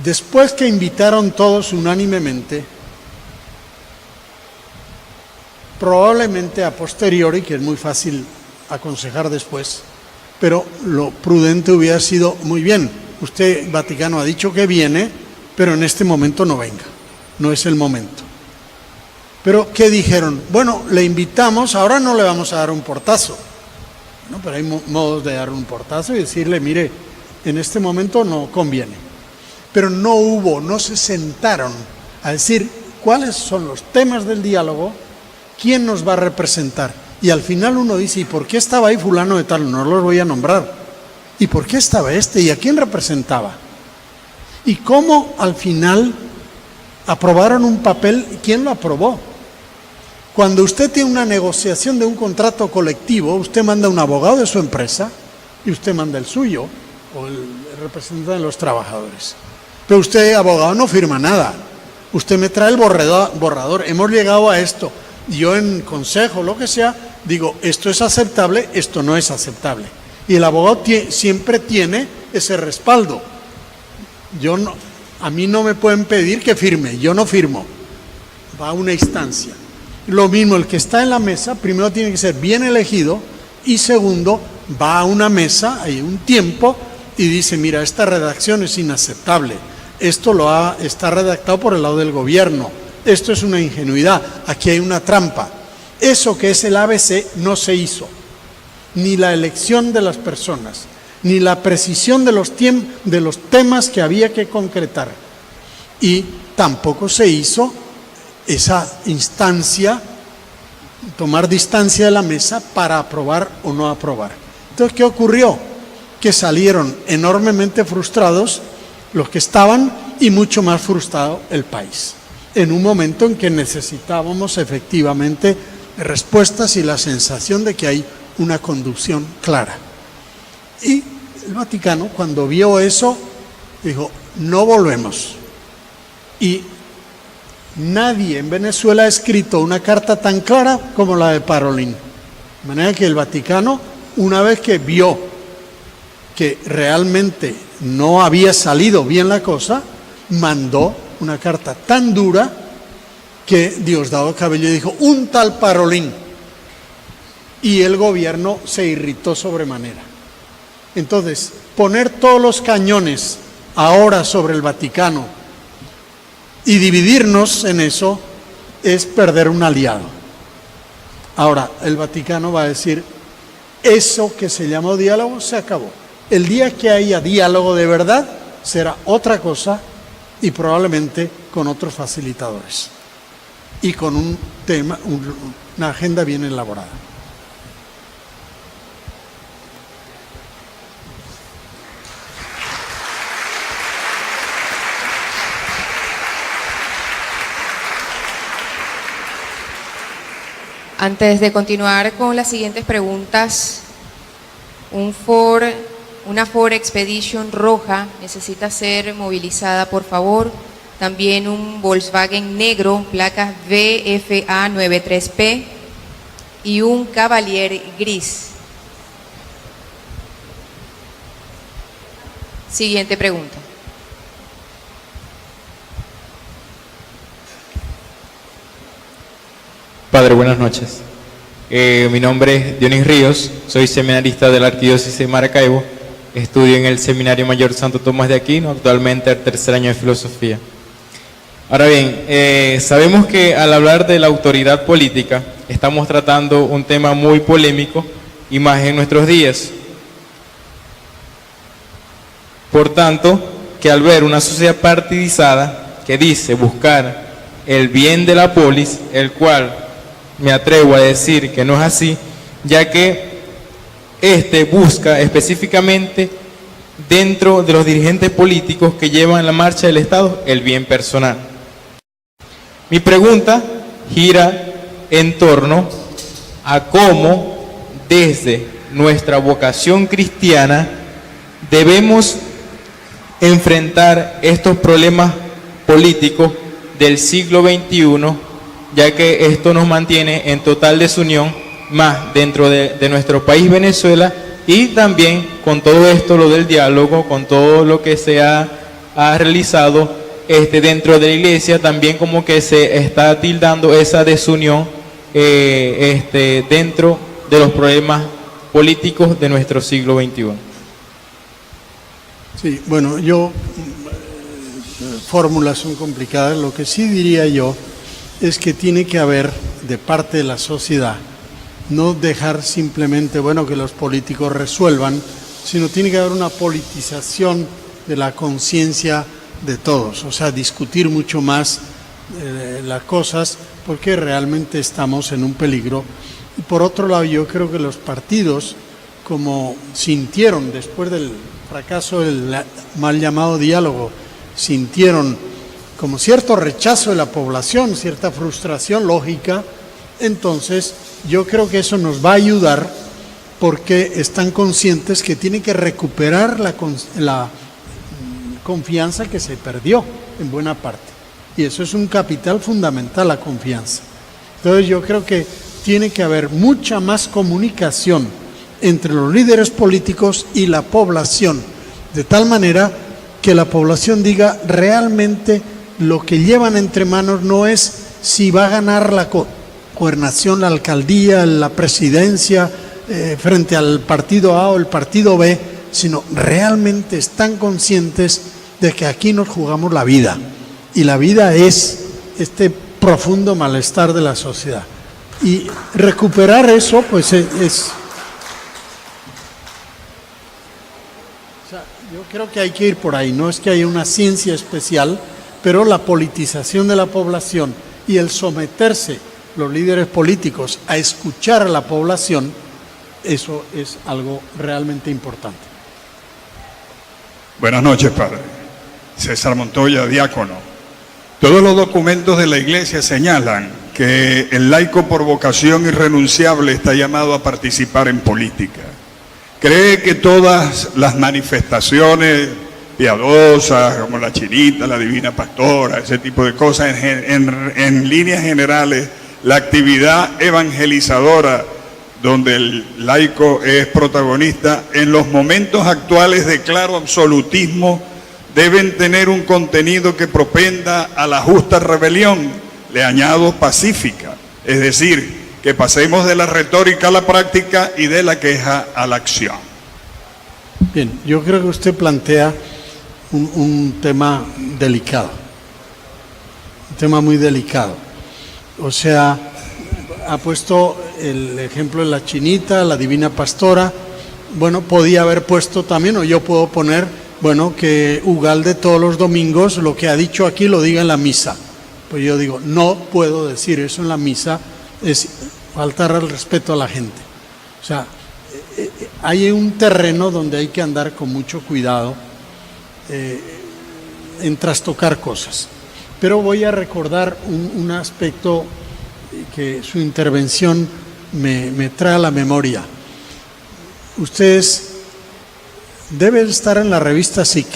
Después que invitaron todos unánimemente, probablemente a posteriori, que es muy fácil aconsejar después, pero lo prudente hubiera sido, muy bien, usted, Vaticano, ha dicho que viene, pero en este momento no venga, no es el momento. Pero ¿qué dijeron? Bueno, le invitamos, ahora no le vamos a dar un portazo. No, pero hay modos de dar un portazo y decirle, mire, en este momento no conviene. Pero no se sentaron a decir cuáles son los temas del diálogo, quién nos va a representar. Y al final uno dice, ¿y por qué estaba ahí fulano de tal? No los voy a nombrar. ¿Y por qué estaba este? ¿Y a quién representaba? ¿Y cómo al final aprobaron un papel? ¿Quién lo aprobó? Cuando usted tiene una negociación de un contrato colectivo, usted manda un abogado de su empresa y usted manda el suyo, o el representante de los trabajadores. Pero usted, abogado, no firma nada. Usted me trae el borrador. Hemos llegado a esto. Yo en consejo, lo que sea, digo, esto es aceptable, esto no es aceptable. Y el abogado siempre tiene ese respaldo. A mí no me pueden pedir que firme, yo no firmo. Va a una instancia. Lo mismo, el que está en la mesa, primero tiene que ser bien elegido y segundo, va a una mesa, hay un tiempo y dice, mira, esta redacción es inaceptable, esto está redactado por el lado del gobierno, esto es una ingenuidad, aquí hay una trampa. Eso que es el ABC no se hizo, ni la elección de las personas, ni la precisión de los temas que había que concretar, y tampoco se hizo esa instancia, tomar distancia de la mesa para aprobar o no aprobar. Entonces, ¿qué ocurrió? Que salieron enormemente frustrados los que estaban y mucho más frustrado el país, en un momento en que necesitábamos efectivamente respuestas y la sensación de que hay una conducción clara. Y el Vaticano, cuando vio eso, dijo, no volvemos. Y nadie en Venezuela ha escrito una carta tan clara como la de Parolin. De manera que el Vaticano, una vez que vio que realmente no había salido bien la cosa, mandó una carta tan dura que Diosdado Cabello dijo, un tal Parolin. Y el gobierno se irritó sobremanera. Entonces, poner todos los cañones ahora sobre el Vaticano y dividirnos en eso es perder un aliado. Ahora, el Vaticano va a decir, eso que se llamó diálogo se acabó. El día que haya diálogo de verdad, será otra cosa y probablemente con otros facilitadores y con un tema, una agenda bien elaborada. Antes de continuar con las siguientes preguntas, una Ford Expedition roja necesita ser movilizada, por favor. También un Volkswagen negro, placas VFA93P y un Cavalier gris. Siguiente pregunta. Padre, buenas noches. Mi nombre es Dionis Ríos, soy seminarista de la Arquidiócesis de Maracaibo, estudio en el Seminario Mayor Santo Tomás de Aquino, actualmente el tercer año de Filosofía. Ahora bien, sabemos que al hablar de la autoridad política, estamos tratando un tema muy polémico y más en nuestros días. Por tanto, que al ver una sociedad partidizada que dice buscar el bien de la polis, el cual me atrevo a decir que no es así, ya que busca específicamente dentro de los dirigentes políticos que llevan la marcha del Estado el bien personal. Mi pregunta gira en torno a cómo desde nuestra vocación cristiana debemos enfrentar estos problemas políticos del siglo XXI, ya que esto nos mantiene en total desunión, más dentro de nuestro país Venezuela, y también con todo esto, lo del diálogo, con todo lo que se ha realizado dentro de la iglesia, también como que se está tildando esa desunión dentro de los problemas políticos de nuestro siglo XXI. Sí, bueno, fórmulas son complicadas, lo que sí diría yo es que tiene que haber de parte de la sociedad, no dejar simplemente, bueno, que los políticos resuelvan, sino tiene que haber una politización de la conciencia de todos, o sea, discutir mucho más las cosas, porque realmente estamos en un peligro. Y por otro lado, yo creo que los partidos, como sintieron después del fracaso del mal llamado diálogo, sintieron como cierto rechazo de la población, cierta frustración lógica, entonces yo creo que eso nos va a ayudar, porque están conscientes que tienen que recuperar la confianza que se perdió en buena parte. Y eso es un capital fundamental, la confianza. Entonces yo creo que tiene que haber mucha más comunicación entre los líderes políticos y la población, de tal manera que la población diga realmente lo que llevan entre manos no es si va a ganar la gobernación, la alcaldía, la presidencia, frente al partido A o el partido B, sino realmente están conscientes de que aquí nos jugamos la vida, y la vida es este profundo malestar de la sociedad. Y recuperar eso, pues es o sea, yo creo que hay que ir por ahí, no es que haya una ciencia especial, pero la politización de la población y el someterse los líderes políticos a escuchar a la población, eso es algo realmente importante. Buenas noches, padre. César Montoya, diácono. Todos los documentos de la Iglesia señalan que el laico por vocación irrenunciable está llamado a participar en política. ¿Cree que todas las manifestaciones piadosas, como la Chinita, la Divina Pastora, ese tipo de cosas, en líneas generales, la actividad evangelizadora donde el laico es protagonista, en los momentos actuales de claro absolutismo, deben tener un contenido que propenda a la justa rebelión, le añado pacífica, es decir, que pasemos de la retórica a la práctica y de la queja a la acción? Bien, yo creo que usted plantea un tema delicado, un tema muy delicado. O sea, ha puesto el ejemplo de la Chinita, la Divina Pastora. Bueno, podía haber puesto también, o yo puedo poner, bueno, que Ugalde todos los domingos lo que ha dicho aquí lo diga en la misa. Pues yo digo, no puedo decir eso en la misa, es faltar al respeto a la gente. O sea, hay un terreno donde hay que andar con mucho cuidado en trastocar cosas. Pero voy a recordar un aspecto que su intervención me trae a la memoria. Ustedes deben estar en la revista SIC.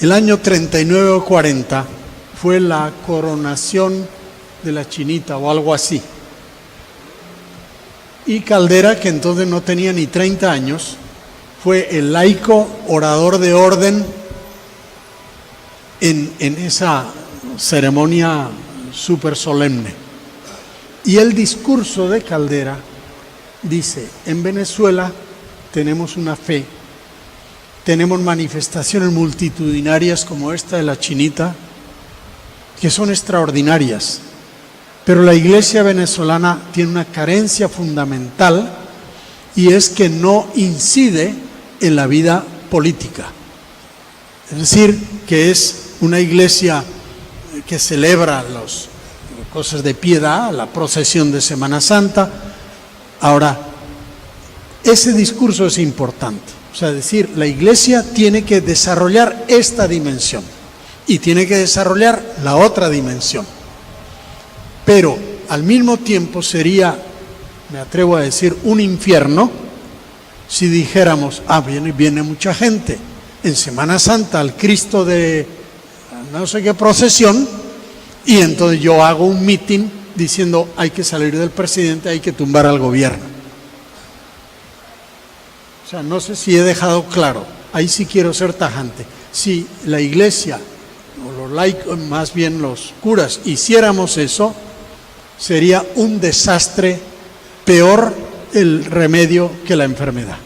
El año 39 o 40 fue la coronación de la Chinita o algo así. Y Caldera, que entonces no tenía ni 30 años, fue el laico orador de orden en esa ceremonia súper solemne. Y el discurso de Caldera dice: en Venezuela tenemos una fe, tenemos manifestaciones multitudinarias como esta de la Chinita, que son extraordinarias, pero la iglesia venezolana tiene una carencia fundamental, y es que no incide en la vida política. Es decir, que es una iglesia que celebra las cosas de piedad, la procesión de Semana Santa. Ahora, ese discurso es importante. O sea, decir, la iglesia tiene que desarrollar esta dimensión y tiene que desarrollar la otra dimensión. Pero al mismo tiempo sería, me atrevo a decir, un infierno si dijéramos, viene mucha gente en Semana Santa al Cristo de no sé qué procesión, y entonces yo hago un mitin diciendo hay que salir del presidente, hay que tumbar al gobierno. O sea, no sé si he dejado claro, ahí sí quiero ser tajante. Si la iglesia, o los laicos, más bien los curas, hiciéramos eso, sería un desastre, peor el remedio que la enfermedad.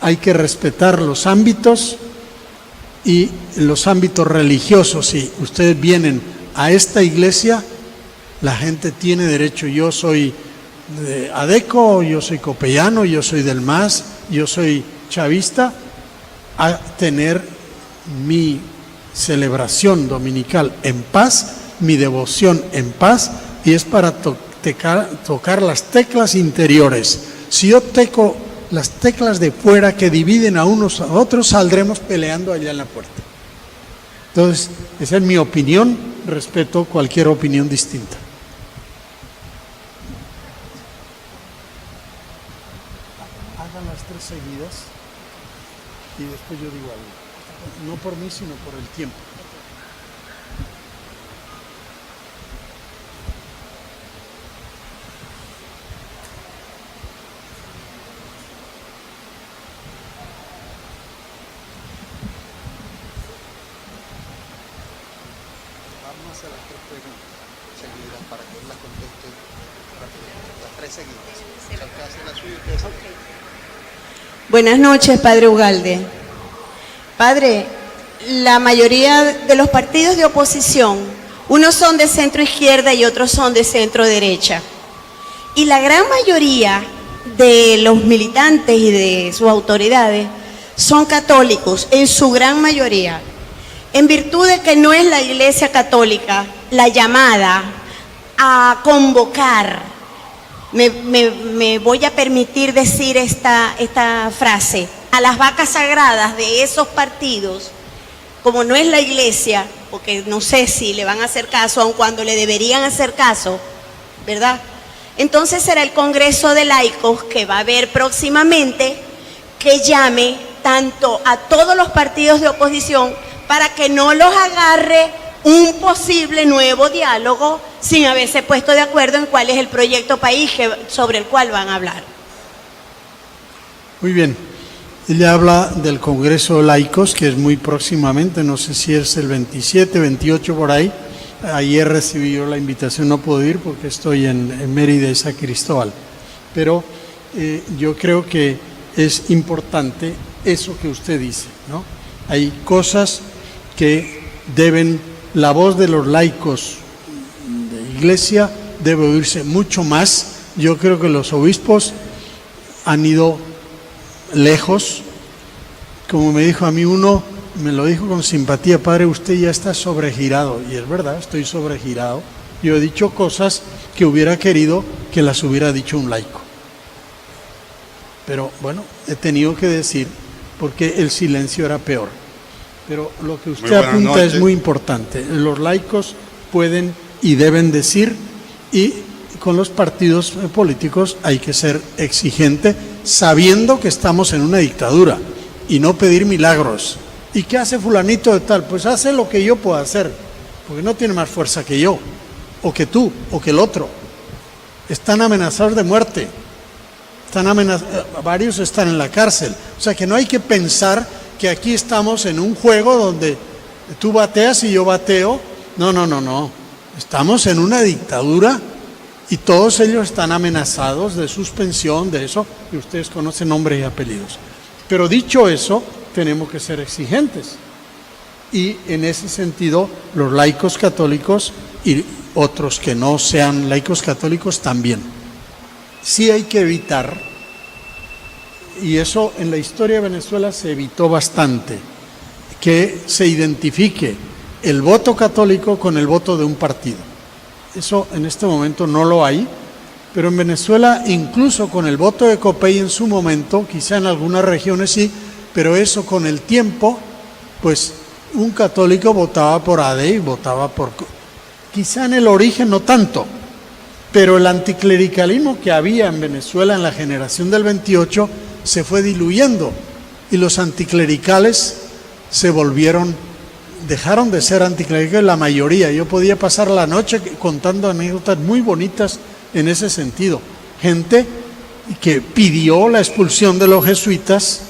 Hay que respetar los ámbitos, y los ámbitos religiosos. Si ustedes vienen a esta iglesia, la gente tiene derecho. Yo soy de ADECO, yo soy copellano, yo soy del MAS, yo soy chavista, a tener mi celebración dominical en paz, mi devoción en paz, y es para tocar las teclas interiores. Si yo toco las teclas de fuera que dividen a unos a otros, saldremos peleando allá en la puerta. Entonces, esa es mi opinión, respeto cualquier opinión distinta. Hagan las 3 seguidas y después yo digo algo. No por mí, sino por el tiempo. Vamos a hacer las 3 preguntas seguidas para que él las conteste rápido. Las 3 seguidas. O sea, que hace la suya y que hace. Buenas noches, Padre Ugalde. Padre, la mayoría de los partidos de oposición, unos son de centro izquierda y otros son de centro derecha. Y la gran mayoría de los militantes y de sus autoridades son católicos, en su gran mayoría. En virtud de que no es la Iglesia Católica la llamada a convocar, me voy a permitir decir esta frase, a las vacas sagradas de esos partidos, como no es la Iglesia, porque no sé si le van a hacer caso, aun cuando le deberían hacer caso, ¿verdad? Entonces será el Congreso de Laicos que va a haber próximamente, que llame tanto a todos los partidos de oposición para que no los agarre un posible nuevo diálogo sin haberse puesto de acuerdo en cuál es el proyecto país sobre el cual van a hablar. Muy bien. Ella habla del Congreso de Laicos, que es muy próximamente, no sé si es el 27, 28 por ahí. Ayer recibí yo la invitación, no puedo ir porque estoy en Mérida y San Cristóbal. Pero yo creo que es importante eso que usted dice, ¿no? Hay cosas que deben, la voz de los laicos de iglesia debe oírse mucho más. Yo creo que los obispos han ido lejos. Como me dijo a mí uno, me lo dijo con simpatía: padre, usted ya está sobregirado. Y es verdad, estoy sobregirado. Yo he dicho cosas que hubiera querido que las hubiera dicho un laico. Pero bueno, he tenido que decir porque el silencio era peor. Pero lo que usted apunta es muy importante. Los laicos pueden y deben decir, y con los partidos políticos hay que ser exigente, sabiendo que estamos en una dictadura, y no pedir milagros. ¿Y qué hace fulanito de tal? Pues hace lo que yo puedo hacer, porque no tiene más fuerza que yo, o que tú, o que el otro. Están amenazados de muerte, varios están en la cárcel. O sea que no hay que pensar que aquí estamos en un juego donde tú bateas y yo bateo. No. Estamos en una dictadura y todos ellos están amenazados de suspensión, de eso, y ustedes conocen nombres y apellidos. Pero dicho eso, tenemos que ser exigentes. Y en ese sentido, los laicos católicos y otros que no sean laicos católicos también. Sí hay que evitar, y eso en la historia de Venezuela se evitó bastante, que se identifique el voto católico con el voto de un partido. Eso en este momento no lo hay, pero en Venezuela, incluso con el voto de Copey en su momento, quizá en algunas regiones sí, pero eso con el tiempo, pues un católico votaba por AD y votaba por... Quizá en el origen no tanto, pero el anticlericalismo que había en Venezuela en la generación del 28 se fue diluyendo y los anticlericales se dejaron de ser anticlericales la mayoría. Yo podía pasar la noche contando anécdotas muy bonitas en ese sentido. Gente que pidió la expulsión de los jesuitas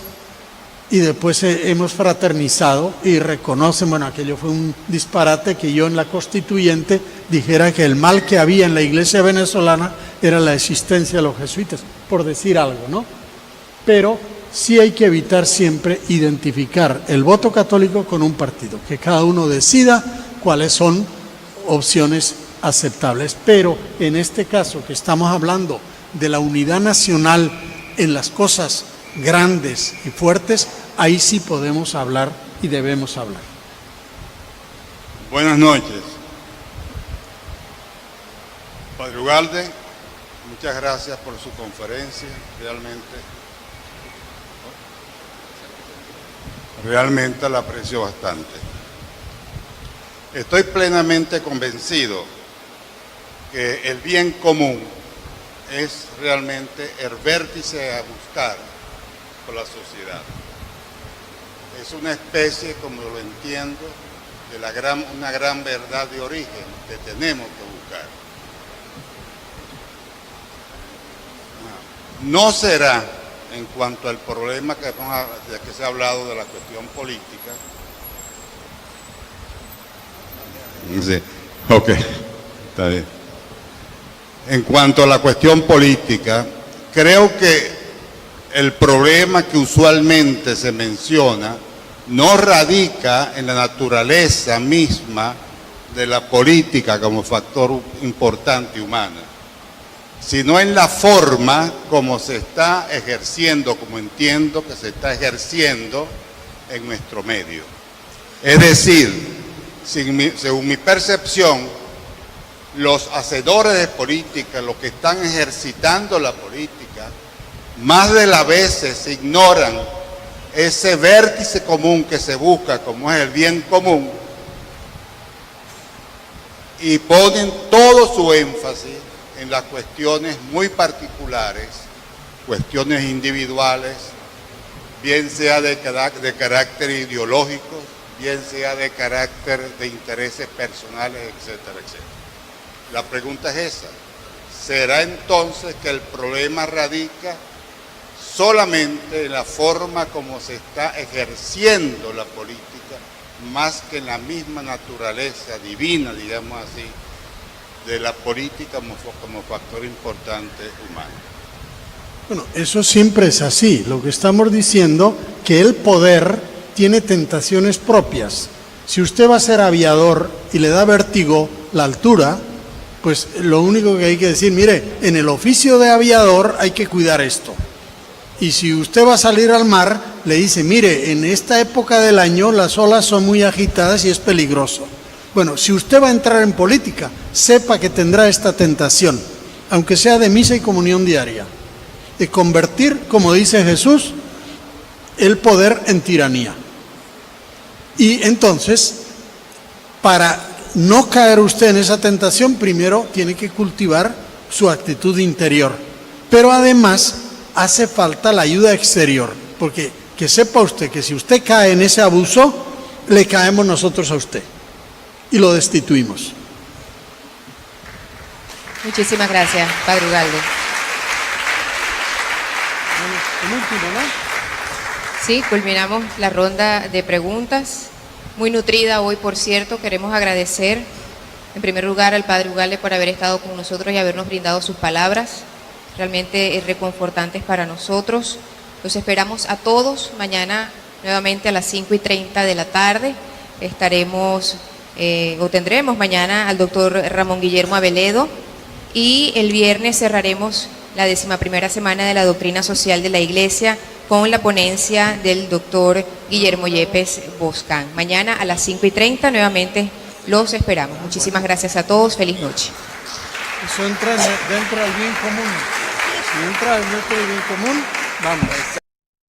y después hemos fraternizado y reconocen, bueno, aquello fue un disparate que yo en la constituyente dijera que el mal que había en la iglesia venezolana era la existencia de los jesuitas, por decir algo, ¿no? Pero sí hay que evitar siempre identificar el voto católico con un partido, que cada uno decida cuáles son opciones aceptables. Pero en este caso que estamos hablando de la unidad nacional en las cosas grandes y fuertes, ahí sí podemos hablar y debemos hablar. Buenas noches. Padre Ugalde, muchas gracias por su conferencia, realmente la aprecio bastante. Estoy plenamente convencido que el bien común es realmente el vértice a buscar por la sociedad. Es una especie, como lo entiendo, de una gran verdad de origen que tenemos que buscar. No será, en cuanto al problema que se ha hablado de la cuestión política. Sí, ok, está bien. En cuanto a la cuestión política, creo que el problema que usualmente se menciona no radica en la naturaleza misma de la política como factor importante humano, sino en la forma como se está ejerciendo, como entiendo que se está ejerciendo en nuestro medio. Es decir, según mi percepción, los hacedores de política, los que están ejercitando la política, más de las veces ignoran ese vértice común que se busca, como es el bien común, y ponen todo su énfasis en las cuestiones muy particulares, cuestiones individuales, bien sea de carácter ideológico, bien sea de carácter de intereses personales, etcétera, etcétera. La pregunta es esa: ¿será entonces que el problema radica solamente en la forma como se está ejerciendo la política, más que en la misma naturaleza divina, digamos así, de la política como factor importante humano? Bueno, eso siempre es así. Lo que estamos diciendo, que el poder tiene tentaciones propias. Si usted va a ser aviador y le da vértigo la altura, pues lo único que hay que decir, mire, en el oficio de aviador hay que cuidar esto. Y si usted va a salir al mar, le dice, mire, en esta época del año las olas son muy agitadas y es peligroso. Bueno, si usted va a entrar en política, sepa que tendrá esta tentación, aunque sea de misa y comunión diaria, de convertir, como dice Jesús, el poder en tiranía. Y entonces, para no caer usted en esa tentación, primero tiene que cultivar su actitud interior. Pero además hace falta la ayuda exterior, porque que sepa usted que si usted cae en ese abuso, le caemos nosotros a usted y lo destituimos. Muchísimas gracias, Padre Ugalde. El último, ¿no? Sí, culminamos la ronda de preguntas. Muy nutrida hoy, por cierto. Queremos agradecer, en primer lugar, al Padre Ugalde por haber estado con nosotros y habernos brindado sus palabras. Realmente reconfortantes para nosotros. Los esperamos a todos mañana nuevamente a las 5:30 de la tarde. Tendremos mañana al doctor Ramón Guillermo Aveledo, y el viernes cerraremos la 11ª semana de la doctrina social de la Iglesia con la ponencia del doctor Guillermo Yepes Boscán. Mañana a las 5:30 nuevamente los esperamos. Muchísimas gracias a todos. Feliz noche. Eso entra dentro del bien común. Si entra dentro del bien común, vamos.